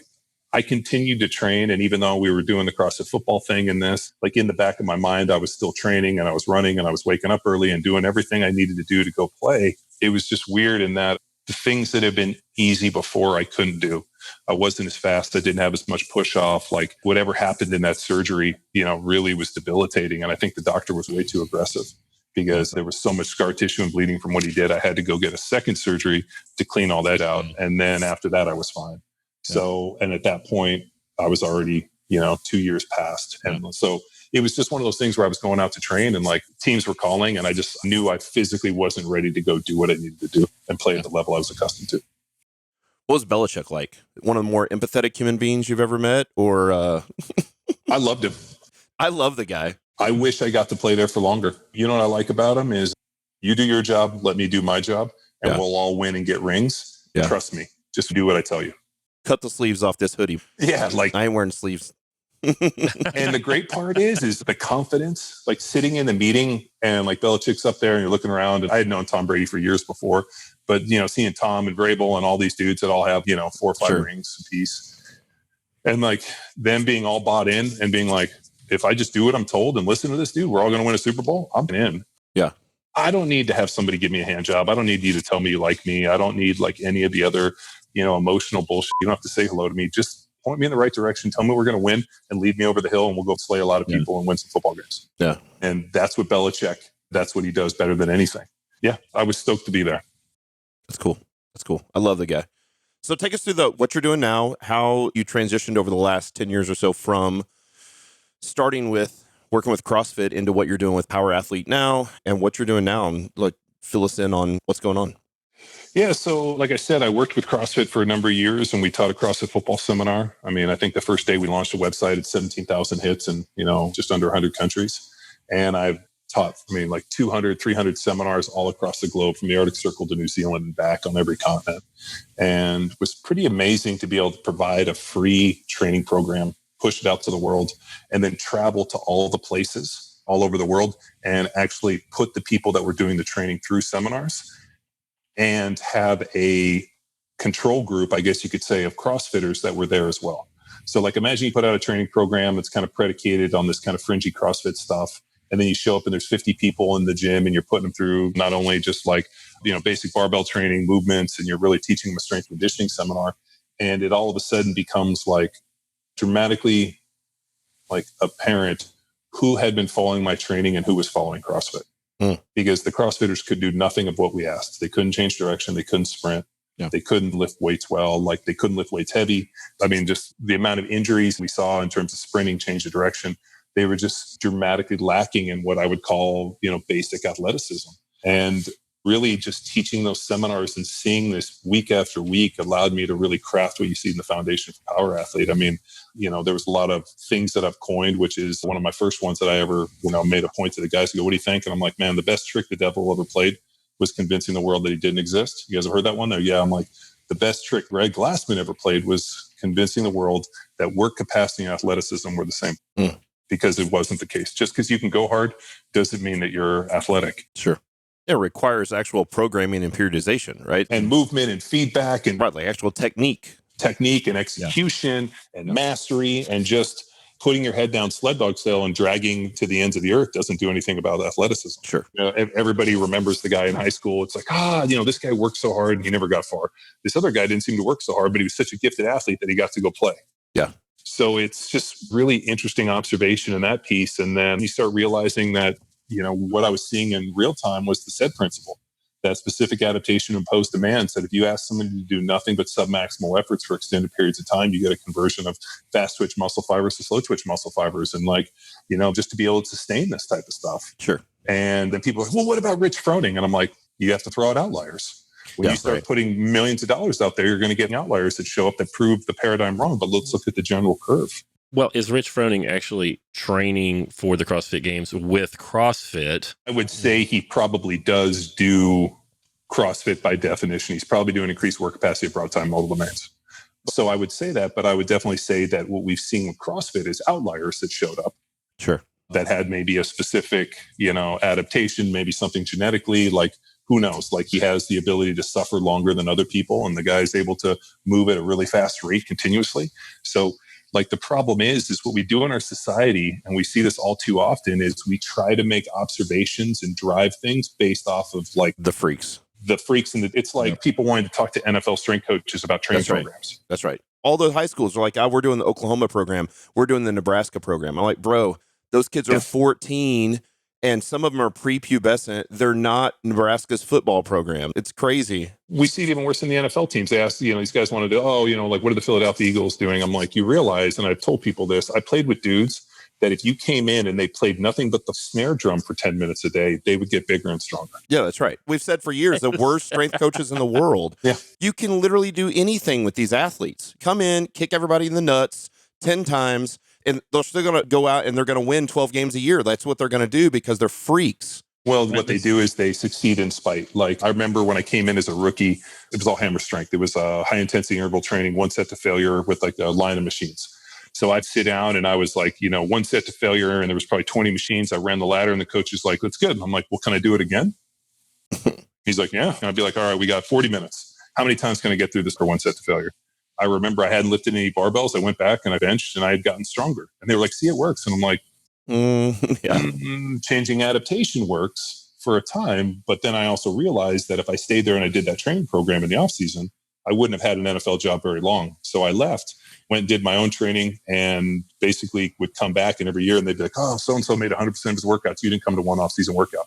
I continued to train. And even though we were doing the CrossFit football thing and this, like in the back of my mind, I was still training and I was running and I was waking up early and doing everything I needed to do to go play. It was just weird in that the things that have been easy before I couldn't do. I wasn't as fast. I didn't have as much push off. Like whatever happened in that surgery, really was debilitating. And I think the doctor was way too aggressive because there was so much scar tissue and bleeding from what he did. I had to go get a second surgery to clean all that out. And then after that, I was fine. So, and at that point, I was already, 2 years past. And so it was just one of those things where I was going out to train and like teams were calling and I just knew I physically wasn't ready to go do what I needed to do and play at the level I was accustomed to. What was Belichick like? One of the more empathetic human beings you've ever met? Or I loved him. I love the guy. I wish I got to play there for longer. You know what I like about him is you do your job, let me do my job, and we'll all win and get rings. Yeah. Trust me. Just do what I tell you. Cut the sleeves off this hoodie. Yeah, like I ain't wearing sleeves. And the great part is the confidence, like sitting in the meeting and like Belichick's up there and you're looking around. And I had known Tom Brady for years before, but seeing Tom and Vrabel and all these dudes that all have 4 or 5 rings apiece, and like them being all bought in and being like, if I just do what I'm told and listen to this dude, we're all going to win a Super Bowl. I'm in. Yeah. I don't need to have somebody give me a hand job. I don't need you to tell me you like me. I don't need like any of the other, emotional bullshit. You don't have to say hello to me. Just point me in the right direction. Tell me we're going to win and lead me over the hill and we'll go slay a lot of people and win some football games. Yeah. And that's what Belichick, that's what he does better than anything. Yeah. I was stoked to be there. That's cool. That's cool. I love the guy. So take us through what you're doing now, how you transitioned over the last 10 years or so from starting with working with CrossFit into what you're doing with Power Athlete now and what you're doing now. And like, fill us in on what's going on. Yeah. So like I said, I worked with CrossFit for a number of years and we taught a CrossFit football seminar. I mean, I think the first day we launched a website at 17,000 hits in, just under 100 countries. And I've taught, like 200, 300 seminars all across the globe from the Arctic Circle to New Zealand and back on every continent. And it was pretty amazing to be able to provide a free training program, push it out to the world, and then travel to all the places all over the world and actually put the people that were doing the training through seminars and have a control group, I guess you could say, of CrossFitters that were there as well. So like imagine you put out a training program that's kind of predicated on this kind of fringy CrossFit stuff. And then you show up and there's 50 people in the gym and you're putting them through not only just like, basic barbell training movements, and you're really teaching them a strength conditioning seminar. And it all of a sudden becomes like dramatically like apparent who had been following my training and who was following CrossFit. Because the CrossFitters could do nothing of what we asked. They couldn't change direction. They couldn't sprint. Yeah. They couldn't lift weights well. Like they couldn't lift weights heavy. I mean, just the amount of injuries we saw in terms of sprinting, change of direction, they were just dramatically lacking in what I would call, basic athleticism. And really just teaching those seminars and seeing this week after week allowed me to really craft what you see in the foundation for Power Athlete. I mean, there was a lot of things that I've coined, which is one of my first ones that I ever, made a point to the guys to go, what do you think? And I'm like, man, the best trick the devil ever played was convincing the world that he didn't exist. You guys have heard that one there? Yeah. I'm like, the best trick Greg Glassman ever played was convincing the world that work capacity and athleticism were the same. Because it wasn't the case. Just because you can go hard doesn't mean that you're athletic. Sure. It requires actual programming and periodization, right? And movement and feedback and like actual technique and execution and mastery, and just putting your head down sled dog style and dragging to the ends of the earth doesn't do anything about athleticism. Sure. Everybody remembers the guy in high school. It's like, this guy worked so hard and he never got far. This other guy didn't seem to work so hard, but he was such a gifted athlete that he got to go play. Yeah. So it's just really interesting observation in that piece. And then you start realizing that, what I was seeing in real time was the SAID principle, that specific adaptation imposed demands, that if you ask somebody to do nothing but submaximal efforts for extended periods of time, you get a conversion of fast twitch muscle fibers to slow twitch muscle fibers. And just to be able to sustain this type of stuff. Sure. And then people are like, well, what about Rich Froning? And I'm like, you have to throw out outliers. When you start putting millions of dollars out there, you're going to get outliers that show up that prove the paradigm wrong. But let's look at the general curve. Well, is Rich Froning actually training for the CrossFit Games with CrossFit? I would say he probably does do CrossFit by definition. He's probably doing increased work capacity at broad time modal domains. So I would say that, but I would definitely say that what we've seen with CrossFit is outliers that showed up. Sure. That had maybe a specific, adaptation, maybe something genetically, like who knows? Like he has the ability to suffer longer than other people, and the guy is able to move at a really fast rate continuously. So like the problem is what we do in our society, and we see this all too often, is we try to make observations and drive things based off of like the freaks. the freaks it's like people wanting to talk to NFL strength coaches about training programs. That's right. All the high schools are like, we're doing the Oklahoma program. We're doing the Nebraska program. I'm like, bro, those kids are 14 and some of them are prepubescent. They're not Nebraska's football program. It's crazy. We see it even worse in the NFL teams. They ask, these guys want to do, like, what are the Philadelphia Eagles doing? I'm like, you realize, and I've told people this, I played with dudes that if you came in and they played nothing but the snare drum for 10 minutes a day, they would get bigger and stronger. Yeah, that's right. We've said for years, the worst strength coaches in the world. Yeah. You can literally do anything with these athletes. Come in, kick everybody in the nuts 10 times, and they're still going to go out and they're going to win 12 games a year. That's what they're going to do because they're freaks. Well, what they do is they succeed in spite. Like, I remember when I came in as a rookie, it was all hammer strength. It was high intensity interval training, 1 set to failure with like a line of machines. So I'd sit down and I was like, 1 set to failure, and there was probably 20 machines. I ran the ladder and the coach is like, that's good. And I'm like, well, can I do it again? He's like, yeah. And I'd be like, all right, we got 40 minutes. How many times can I get through this for 1 set to failure? I remember I hadn't lifted any barbells. I went back and I benched and I had gotten stronger. And they were like, see, it works. And I'm like, changing adaptation works for a time. But then I also realized that if I stayed there and I did that training program in the off season, I wouldn't have had an NFL job very long. So I left, went and did my own training, and basically would come back, and every year and they'd be like, oh, so-and-so made 100% of his workouts. You didn't come to one off-season workout.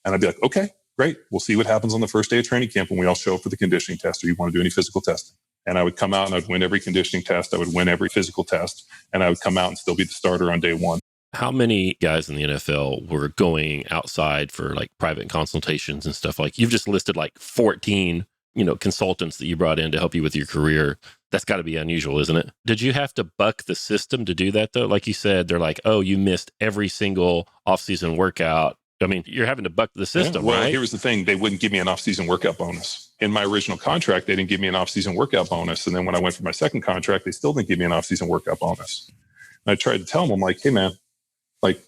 And I'd be like, okay, great. We'll see what happens on the first day of training camp when we all show up for the conditioning test, or you want to do any physical testing. And I would come out and I'd win every conditioning test. I would win every physical test, and I would come out and still be the starter on day one. How many guys in the NFL were going outside for like private consultations and stuff? Like, you've just listed like 14 consultants that you brought in to help you with your career. That's got to be unusual, isn't it? Did you have to buck the system to do that, though? Like you said, they're like, oh, you missed every single off-season workout. I mean, you're having to buck the system, well, right? Here's the thing. They wouldn't give me an off-season workout bonus. In my original contract, they didn't give me an off-season workout bonus. And then when I went for my second contract, they still didn't give me an off-season workout bonus. And I tried to tell them, I'm like, hey, man, like,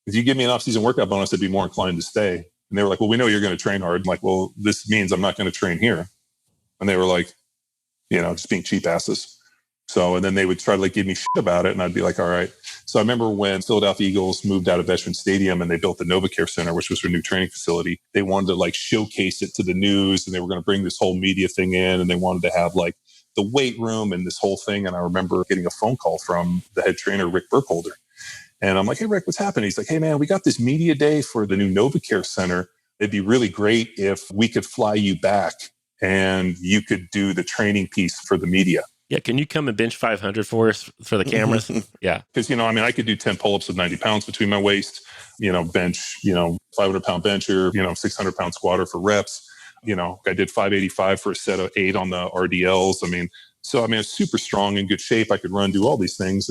if you give me an off-season workout bonus, I'd be more inclined to stay. And they were like, well, we know you're going to train hard. I'm like, well, this means I'm not going to train here. And they were like, just being cheap asses. So, and then they would try to like give me shit about it. And I'd be like, all right. So I remember when Philadelphia Eagles moved out of Veterans Stadium and they built the NovaCare Center, which was their new training facility. They wanted to like showcase it to the news, and they were going to bring this whole media thing in, and they wanted to have like the weight room and this whole thing. And I remember getting a phone call from the head trainer, Rick Burkholder. And I'm like, hey, Rick, what's happening? He's like, hey, man, we got this media day for the new NovaCare Center. It'd be really great if we could fly you back and you could do the training piece for the media. Yeah. Can you come and bench 500 for us for the cameras? Yeah. Because, I could do 10 pull-ups with 90 pounds between my waist, bench, 500-pound bencher, 600-pound squatter for reps. I did 585 for a set of 8 on the RDLs. I was super strong, in good shape. I could run, do all these things.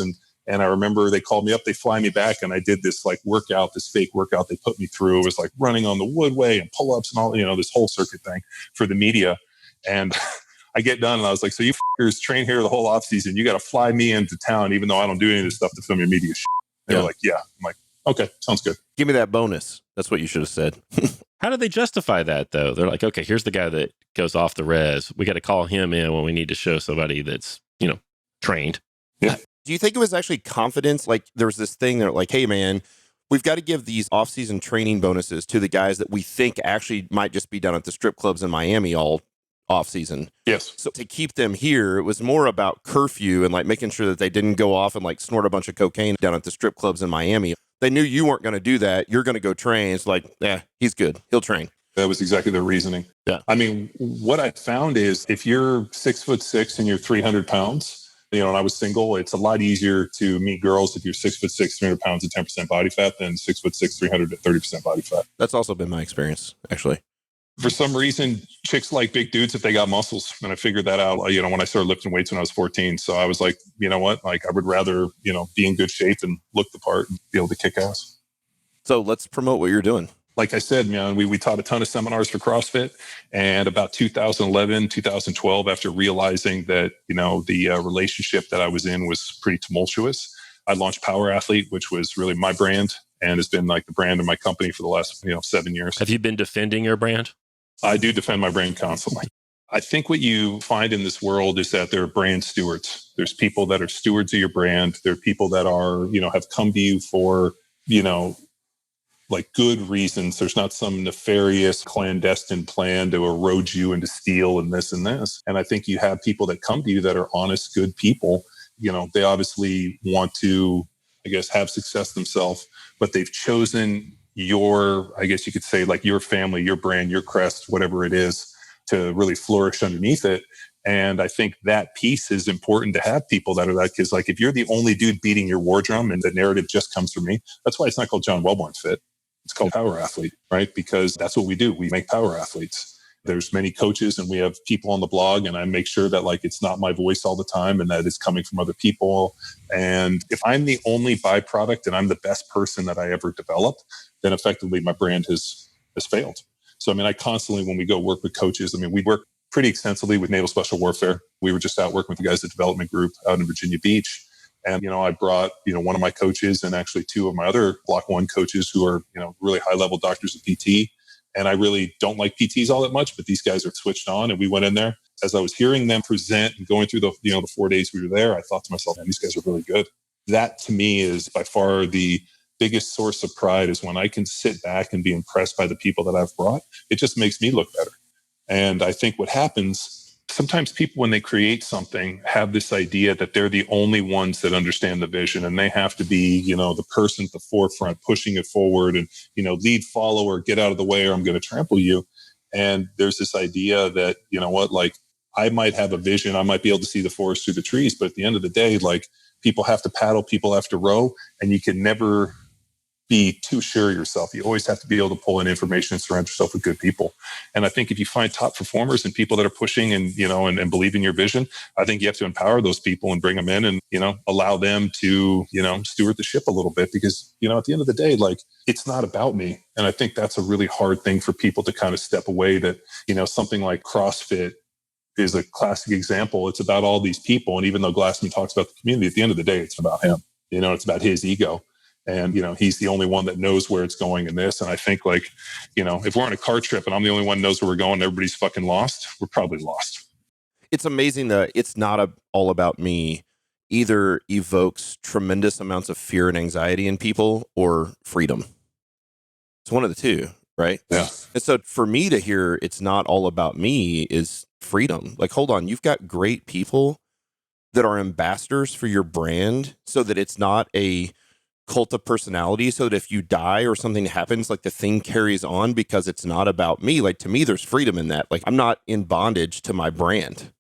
And I remember they called me up, they fly me back, and I did this like workout, this fake workout they put me through. It was like running on the woodway and pull-ups and all, this whole circuit thing for the media. And I get done and I was like, so you fuckers train here the whole off season. You got to fly me into town, even though I don't do any of this stuff to film your media shit. They were like, yeah. I'm like, okay, sounds good. Give me that bonus. That's what you should have said. How do they justify that, though? They're like, okay, here's the guy that goes off the res. We got to call him in when we need to show somebody that's, trained. Yeah. Do you think it was actually confidence? Like, there was this thing that like, hey, man, we've got to give these off-season training bonuses to the guys that we think actually might just be down at the strip clubs in Miami all off-season. Yes. So to keep them here, it was more about curfew and like making sure that they didn't go off and like snort a bunch of cocaine down at the strip clubs in Miami. They knew you weren't going to do that. You're going to go train. It's like, he's good. He'll train. That was exactly their reasoning. Yeah. What I found is if you're 6'6" and you're 300 pounds, and I was single, it's a lot easier to meet girls if you're 6'6", 300 pounds and 10% body fat than 6'6", 300 to 30% body fat. That's also been my experience, actually. For some reason, chicks like big dudes if they got muscles. And I figured that out, when I started lifting weights when I was 14. So I was like, you know what? Like, I would rather, be in good shape and look the part and be able to kick ass. So let's promote what you're doing. Like I said, we taught a ton of seminars for CrossFit, and about 2011, 2012, after realizing that, the relationship that I was in was pretty tumultuous, I launched Power Athlete, which was really my brand and has been like the brand of my company for the last, 7 years. Have you been defending your brand? I do defend my brand constantly. I think what you find in this world is that there are brand stewards. There's people that are stewards of your brand. There are people that are, have come to you for, like good reasons. There's not some nefarious clandestine plan to erode you and to steal and this and this. And I think you have people that come to you that are honest, good people. They obviously want to, I guess, have success themselves, but they've chosen your, I guess you could say, like your family, your brand, your crest, whatever it is, to really flourish underneath it. And I think that piece is important to have people that are that, because like if you're the only dude beating your war drum and the narrative just comes from me, that's why it's not called John Welbourn Fit. It's called Power Athlete, right? Because that's what we do. We make power athletes. There's many coaches and we have people on the blog, and I make sure that like it's not my voice all the time and that it's coming from other people. And if I'm the only byproduct and I'm the best person that I ever developed, then effectively my brand has failed. So, I mean, I constantly, when we go work with coaches, I mean, we work pretty extensively with Naval Special Warfare. We were just out working with the guys at Development Group out in Virginia Beach. And, I brought, one of my coaches and actually two of my other Block 1 coaches who are, really high level doctors of PT. And I really don't like PTs all that much, but these guys are switched on. And we went in there. As I was hearing them present and going through the 4 days we were there, I thought to myself, man, these guys are really good. That to me is by far the biggest source of pride, is when I can sit back and be impressed by the people that I've brought. It just makes me look better. And I think what happens, sometimes people, when they create something, have this idea that they're the only ones that understand the vision, and they have to be, the person at the forefront pushing it forward and, lead, follower, get out of the way or I'm going to trample you. And there's this idea that, like I might have a vision, I might be able to see the forest through the trees, but at the end of the day, like people have to paddle, people have to row, and you can never be too sure of yourself. You always have to be able to pull in information and surround yourself with good people. And I think if you find top performers and people that are pushing and, and believe in your vision, I think you have to empower those people and bring them in and, allow them to, steward the ship a little bit, because, at the end of the day, like it's not about me. And I think that's a really hard thing for people to kind of step away, that, something like CrossFit is a classic example. It's about all these people. And even though Glassman talks about the community, at the end of the day, it's about him. It's about his ego. And, he's the only one that knows where it's going in this. And I think like, if we're on a car trip and I'm the only one who knows where we're going, and everybody's fucking lost, we're probably lost. It's amazing that it's not all about me either evokes tremendous amounts of fear and anxiety in people, or freedom. It's one of the two, right? Yeah. And so for me to hear it's not all about me is freedom. Like, hold on, you've got great people that are ambassadors for your brand, so that it's not a cult of personality, so that if you die or something happens, like the thing carries on because it's not about me. Like to me, there's freedom in that. Like I'm not in bondage to my brand.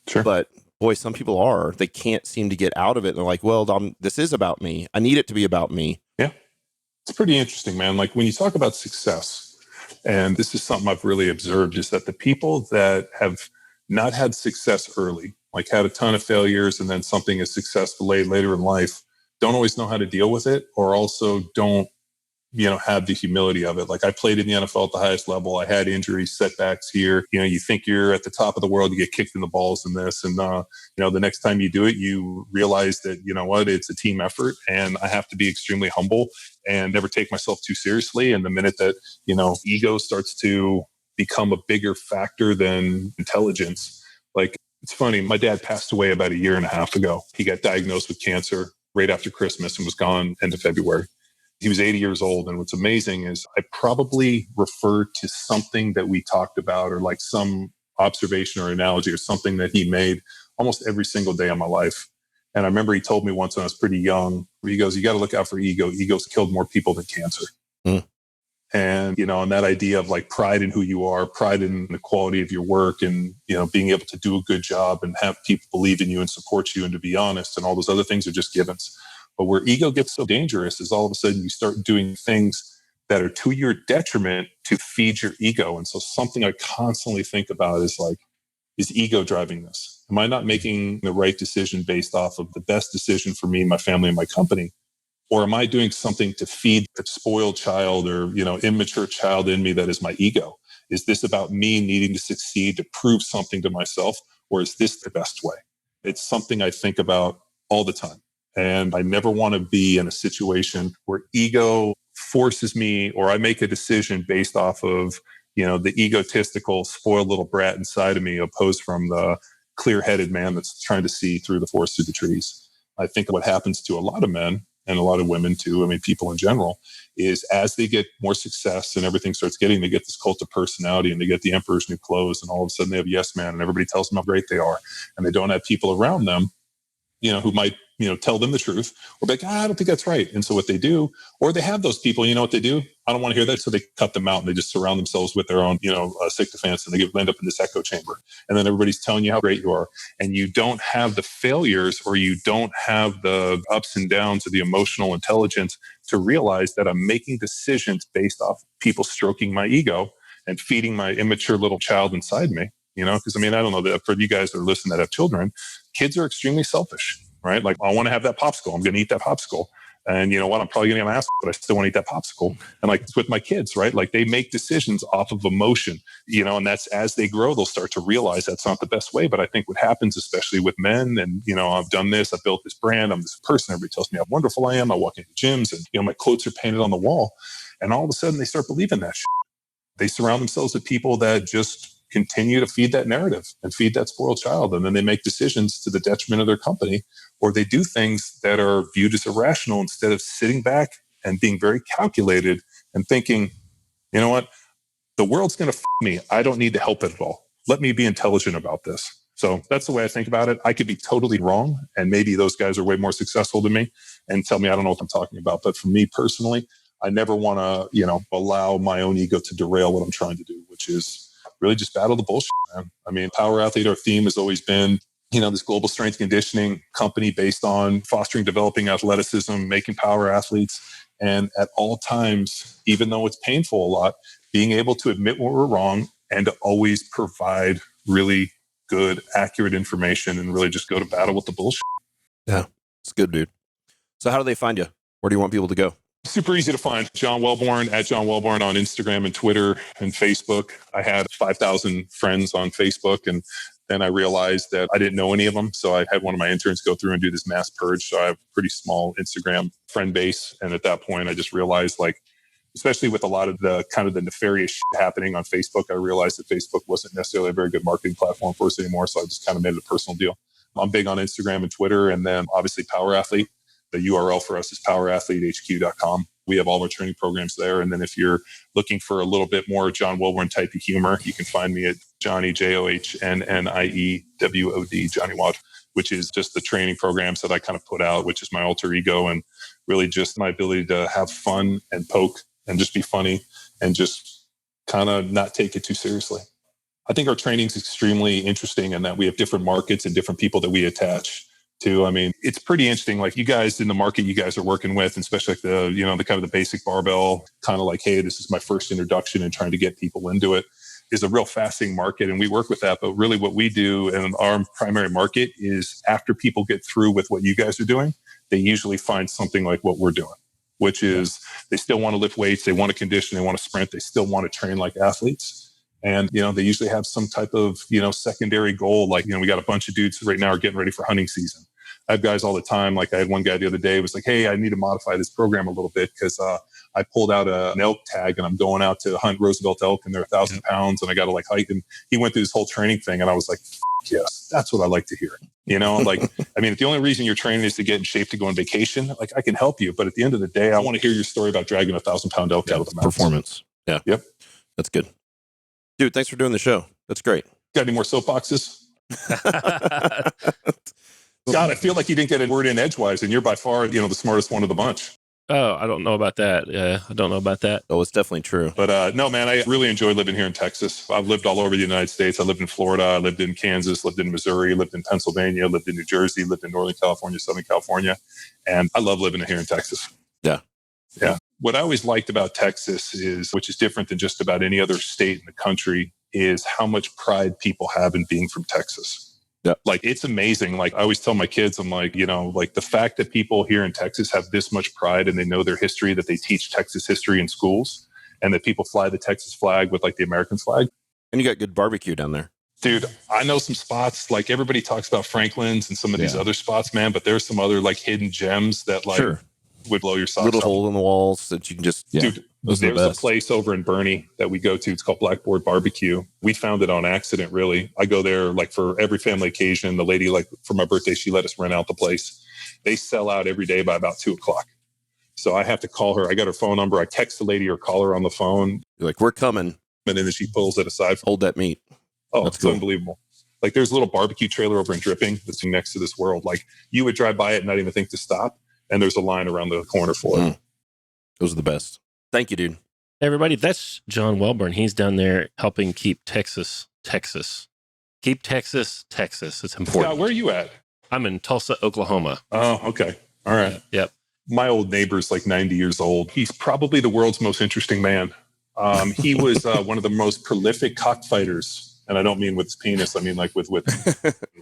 Sure. But boy, some people are. They can't seem to get out of it. They're like, well, this is about me. I need it to be about me. Yeah. It's pretty interesting, man. Like when you talk about success, and this is something I've really observed, is that the people that have not had success early, like had a ton of failures and then something is successful later in life, don't always know how to deal with it, or also don't, have the humility of it. Like I played in the NFL at the highest level. I had injuries, setbacks here. You think you're at the top of the world, you get kicked in the balls in this. And, the next time you do it, you realize that, it's a team effort, and I have to be extremely humble and never take myself too seriously. And the minute that, ego starts to become a bigger factor than intelligence, like it's funny. My dad passed away about 1.5 years ago. He got diagnosed with cancer right after Christmas and was gone end of February. He was 80 years old. And what's amazing is I probably referred to something that we talked about, or like some observation or analogy or something that he made almost every single day of my life. And I remember he told me once when I was pretty young, he goes, you got to look out for ego. Ego's killed more people than cancer. Mm. And, and that idea of like pride in who you are, pride in the quality of your work, and, being able to do a good job and have people believe in you and support you and to be honest, and all those other things are just givens. But where ego gets so dangerous is all of a sudden you start doing things that are to your detriment to feed your ego. And so something I constantly think about is like, is ego driving this? Am I not making the right decision based off of the best decision for me, my family, and my company? Or am I doing something to feed the spoiled child or, immature child in me that is my ego? Is this about me needing to succeed to prove something to myself? Or is this the best way? It's something I think about all the time. And I never want to be in a situation where ego forces me, or I make a decision based off of, the egotistical, spoiled little brat inside of me, opposed from the clear-headed man that's trying to see through the forest through the trees. I think what happens to a lot of men and a lot of women too, I mean, people in general, is as they get more success and everything starts getting, they get this cult of personality and they get the emperor's new clothes, and all of a sudden they have yes man and everybody tells them how great they are. And they don't have people around them, who might, tell them the truth, or be like, I don't think that's right. And so what they do, or they have those people, what they do? I don't want to hear that. So they cut them out and they just surround themselves with their own, sycophants, and they end up in this echo chamber. And then everybody's telling you how great you are. And you don't have the failures, or you don't have the ups and downs of the emotional intelligence to realize that I'm making decisions based off people stroking my ego and feeding my immature little child inside me. Because I don't know that for you guys that are listening that have children, kids are extremely selfish, right? Like, I want to have that popsicle. I'm going to eat that popsicle. And you know what? I'm probably going to get my ass, but I still want to eat that popsicle. And like with my kids, right? Like they make decisions off of emotion, and that's as they grow, they'll start to realize that's not the best way. But I think what happens, especially with men, and, I've done this, I've built this brand, I'm this person, everybody tells me how wonderful I am. I walk into gyms and, my quotes are painted on the wall. And all of a sudden they start believing that shit. They surround themselves with people that just continue to feed that narrative and feed that spoiled child. And then they make decisions to the detriment of their company, or they do things that are viewed as irrational instead of sitting back and being very calculated and thinking, you know what, the world's going to f me. I don't need to help it at all. Let me be intelligent about this. So that's the way I think about it. I could be totally wrong. And maybe those guys are way more successful than me and tell me I don't know what I'm talking about. But for me personally, I never want to, allow my own ego to derail what I'm trying to do, which is really just battle the bullshit, man. Power Athlete, our theme has always been, this global strength conditioning company based on fostering, developing athleticism, making power athletes. And at all times, even though it's painful a lot, being able to admit when we're wrong and to always provide really good, accurate information and really just go to battle with the bullshit. Yeah, it's good, dude. So how do they find you? Where do you want people to go? Super easy to find. John Welbourn, at John Welbourn on Instagram and Twitter and Facebook. I had 5,000 friends on Facebook, and then I realized that I didn't know any of them. So I had one of my interns go through and do this mass purge. So I have a pretty small Instagram friend base. And at that point, I just realized, especially with a lot of the kind of the nefarious shit happening on Facebook, I realized that Facebook wasn't necessarily a very good marketing platform for us anymore. So I just kind of made it a personal deal. I'm big on Instagram and Twitter, and then obviously Power Athlete. The URL for us is powerathletehq.com. We have all our training programs there. And then if you're looking for a little bit more John Welbourn type of humor, you can find me at Johnny, JOHNNIEWOD, Johnny Wad, which is just the training programs that I kind of put out, which is my alter ego and really just my ability to have fun and poke and just be funny and just kind of not take it too seriously. I think our training is extremely interesting in that we have different markets and different people that we attach to. It's pretty interesting. Like you guys in the market you guys are working with, and especially like the, the kind of the basic barbell, kind of like, hey, this is my first introduction and trying to get people into it, is a real fascinating market. And we work with that. But really what we do in our primary market is after people get through with what you guys are doing, they usually find something like what we're doing, which is they still want to lift weights. They want to condition. They want to sprint. They still want to train like athletes. And, they usually have some type of, secondary goal. Like, we got a bunch of dudes right now are getting ready for hunting season. I have guys all the time. Like I had one guy the other day was like, hey, I need to modify this program a little bit because I pulled out an elk tag and I'm going out to hunt Roosevelt elk and they're 1,000 pounds and I got to hike. And he went through this whole training thing and I was like, yes, that's what I like to hear. If the only reason you're training is to get in shape to go on vacation, like I can help you. But at the end of the day, I want to hear your story about dragging 1,000-pound elk out of the mountains. Performance. Yeah. Yep. That's good. Dude, thanks for doing the show. That's great. Got any more soapboxes? God, I feel like you didn't get a word in edgewise, and you're by far, the smartest one of the bunch. Oh, I don't know about that. I don't know about that. Oh, it's definitely true. But no, man, I really enjoy living here in Texas. I've lived all over the United States. I lived in Florida. I lived in Kansas, lived in Missouri, lived in Pennsylvania, lived in New Jersey, lived in Northern California, Southern California. And I love living here in Texas. Yeah. Yeah. What I always liked about Texas is, which is different than just about any other state in the country, is how much pride people have in being from Texas. Yeah. Like, it's amazing. Like, I always tell my kids, I'm like, like the fact that people here in Texas have this much pride and they know their history, that they teach Texas history in schools, and that people fly the Texas flag with like the American flag. And you got good barbecue down there. Dude, I know some spots, like everybody talks about Franklin's and some of these other spots, man, but there's some other like hidden gems that like would blow your socks Little off. hole in the walls that you can just, Dude, there's a place over in Bernie that we go to. It's called Blackboard Barbecue. We found it on accident, really. I go there like for every family occasion. The lady, like for my birthday, she let us rent out the place. They sell out every day by about 2:00. So I have to call her. I got her phone number. I text the lady or call her on the phone. You're like, we're coming. And then she pulls it aside. Hold that meat. Oh, That's it's cool. Unbelievable. Like there's a little barbecue trailer over in Dripping that's next to this world. Like you would drive by it and not even think to stop. And there's a line around the corner for it. Those are the best. Thank you, dude. Hey, everybody, that's John Welbourn. He's down there helping keep Texas, Texas. Keep Texas, Texas. It's important. Scott, where are you at? I'm in Tulsa, Oklahoma. Oh, okay. All right. Yep. My old neighbor's like 90 years old. He's probably the world's most interesting man. He was one of the most prolific cockfighters. And I don't mean with his penis. I mean like with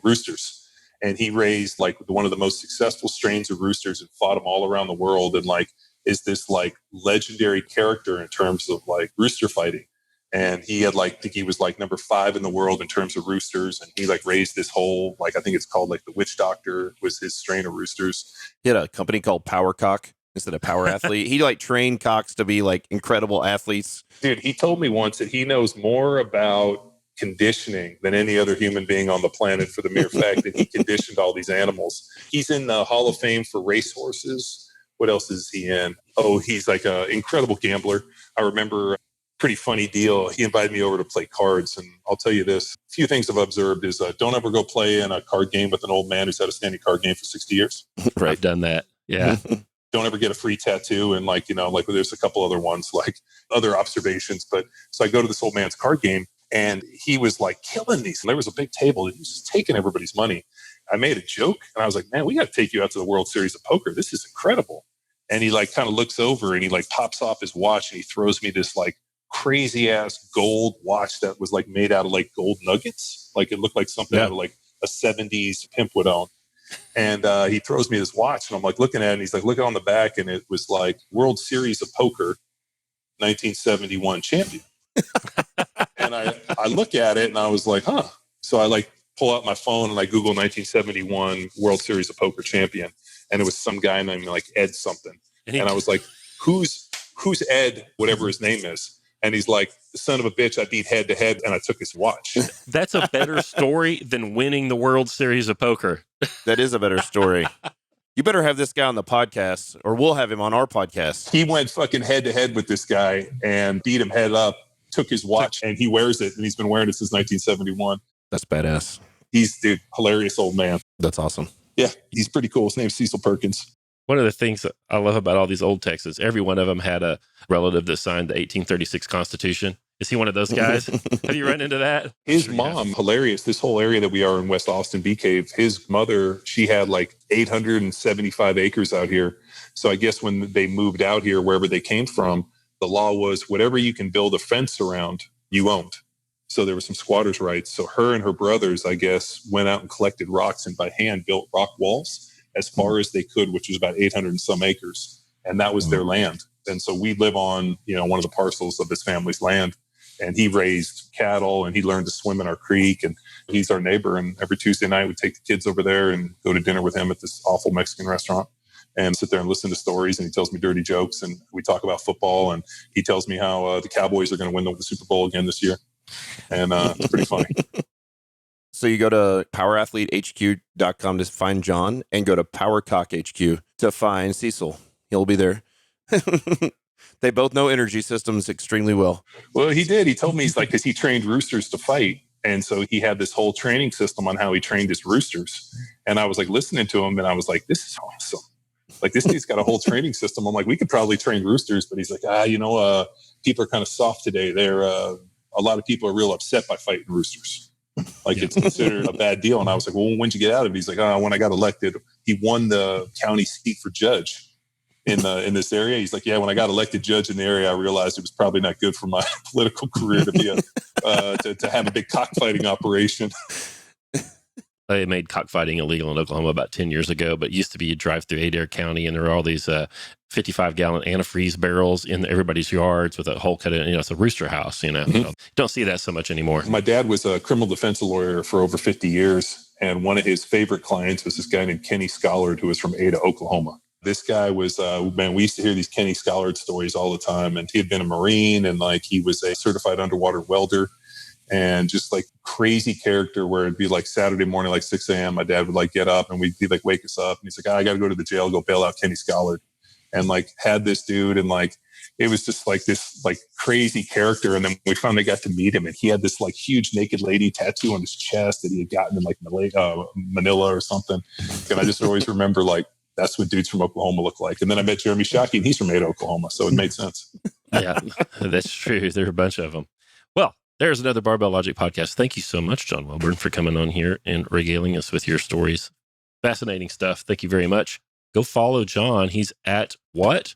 roosters. And he raised like one of the most successful strains of roosters and fought them all around the world. And like is this like legendary character in terms of like rooster fighting. And he had like, I think he was like number 5 in the world in terms of roosters. And he like raised this whole, like, I think it's called like the Witch Doctor was his strain of roosters. He had a company called Power Cock instead of Power Athlete. He like trained cocks to be like incredible athletes. Dude, he told me once that he knows more about conditioning than any other human being on the planet for the mere fact that he conditioned all these animals. He's in the Hall of Fame for racehorses. What else is he in? Oh, he's like an incredible gambler. I remember a pretty funny deal. He invited me over to play cards. And I'll tell you this, a few things I've observed is don't ever go play in a card game with an old man who's had a standing card game for 60 years. Right. I've done that. Yeah. Don't ever get a free tattoo. And like, like there's a couple other ones, like other observations. But so I go to this old man's card game and he was like killing these. And there was a big table and he was just taking everybody's money. I made a joke and I was like, man, we got to take you out to the World Series of Poker. This is incredible. And he like kind of looks over and he like pops off his watch and he throws me this like crazy ass gold watch that was like made out of like gold nuggets. Like it looked like something out of like a 70s pimp would own. And he throws me this watch and I'm like looking at it and he's like, look on the back. And it was like World Series of Poker, 1971 champion. And I look at it and I was like, huh. So I like pull out my phone and I Google 1971 World Series of Poker champion. And it was some guy named like Ed something. And I was like, who's Ed, whatever his name is? And he's like, the son of a bitch, I beat head to head and I took his watch. That's a better story than winning the World Series of Poker. That is a better story. You better have this guy on the podcast or we'll have him on our podcast. He went fucking head to head with this guy and beat him head up, took his watch and he wears it. And he's been wearing it since 1971. That's badass. He's the hilarious old man. That's awesome. Yeah, he's pretty cool. His name's Cecil Perkins. One of the things that I love about all these old Texans, every one of them had a relative that signed the 1836 Constitution. Is he one of those guys? Have you run into that? His mom, hilarious. This whole area that we are in West Austin, Bee Cave, his mother, she had like 875 acres out here. So I guess when they moved out here, wherever they came from, the law was whatever you can build a fence around, you owned. So there were some squatters' rights. So her and her brothers, I guess, went out and collected rocks and by hand built rock walls as far as they could, which was about 800 and some acres. And that was their land. And so we live on, one of the parcels of his family's land. And he raised cattle and he learned to swim in our creek. And he's our neighbor. And every Tuesday night, we take the kids over there and go to dinner with him at this awful Mexican restaurant and sit there and listen to stories. And he tells me dirty jokes and we talk about football. And he tells me how the Cowboys are going to win the Super Bowl again this year. And it's pretty funny. So you go to powerathletehq.com to find John and go to PowerCockHQ to find Cecil. He'll be there. They both know energy systems extremely well. Well, he did. He told me he's like, because he trained roosters to fight. And so he had this whole training system on how he trained his roosters. And I was like listening to him and I was like, this is awesome. Like this dude's got a whole training system. I'm like, we could probably train roosters, but he's like, people are kind of soft today. A lot of people are real upset by fighting roosters. Like it's considered a bad deal. And I was like, well, when'd you get out of it? He's like, when I got elected, he won the county seat for judge in this area. He's like, yeah, when I got elected judge in the area, I realized it was probably not good for my political career to be to have a big cockfighting operation. They made cockfighting illegal in Oklahoma about 10 years ago, but it used to be you drive through Adair County and there were all these 55-gallon antifreeze barrels in everybody's yards with a hole cut in. It's a rooster house, Mm-hmm. Don't see that so much anymore. My dad was a criminal defense lawyer for over 50 years. And one of his favorite clients was this guy named Kenny Scollard, who was from Ada, Oklahoma. This guy was, we used to hear these Kenny Scollard stories all the time. And he had been a Marine and like he was a certified underwater welder. And just like crazy character where it'd be like Saturday morning, like 6 a.m. My dad would like get up and we'd be like, wake us up. And he's like, I got to go to the jail, go bail out Kenny Scollard. and like had this dude, and like it was just like this like crazy character. And then we finally got to meet him, and he had this like huge naked lady tattoo on his chest that he had gotten in like Manila or something. And I just always remember like, that's what dudes from Oklahoma look like. And then I met Jeremy Shockey, and he's from Ada, Oklahoma. So it made sense. Yeah, that's true. There are a bunch of them. Well, there's another Barbell Logic podcast. Thank you so much, John Welbourn, for coming on here and regaling us with your stories. Fascinating stuff. Thank you very much. Go follow John. He's at what?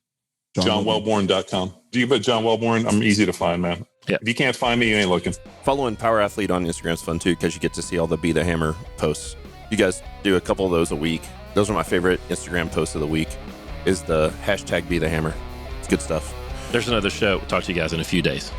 JohnWelbourn.com. Do you put John Welbourn? I'm easy to find, man. Yeah. If you can't find me, you ain't looking. Following Power Athlete on Instagram is fun too, because you get to see all the Be the Hammer posts. You guys do a couple of those a week. Those are my favorite Instagram posts of the week, is the hashtag Be the Hammer. It's good stuff. There's another show. We'll talk to you guys in a few days.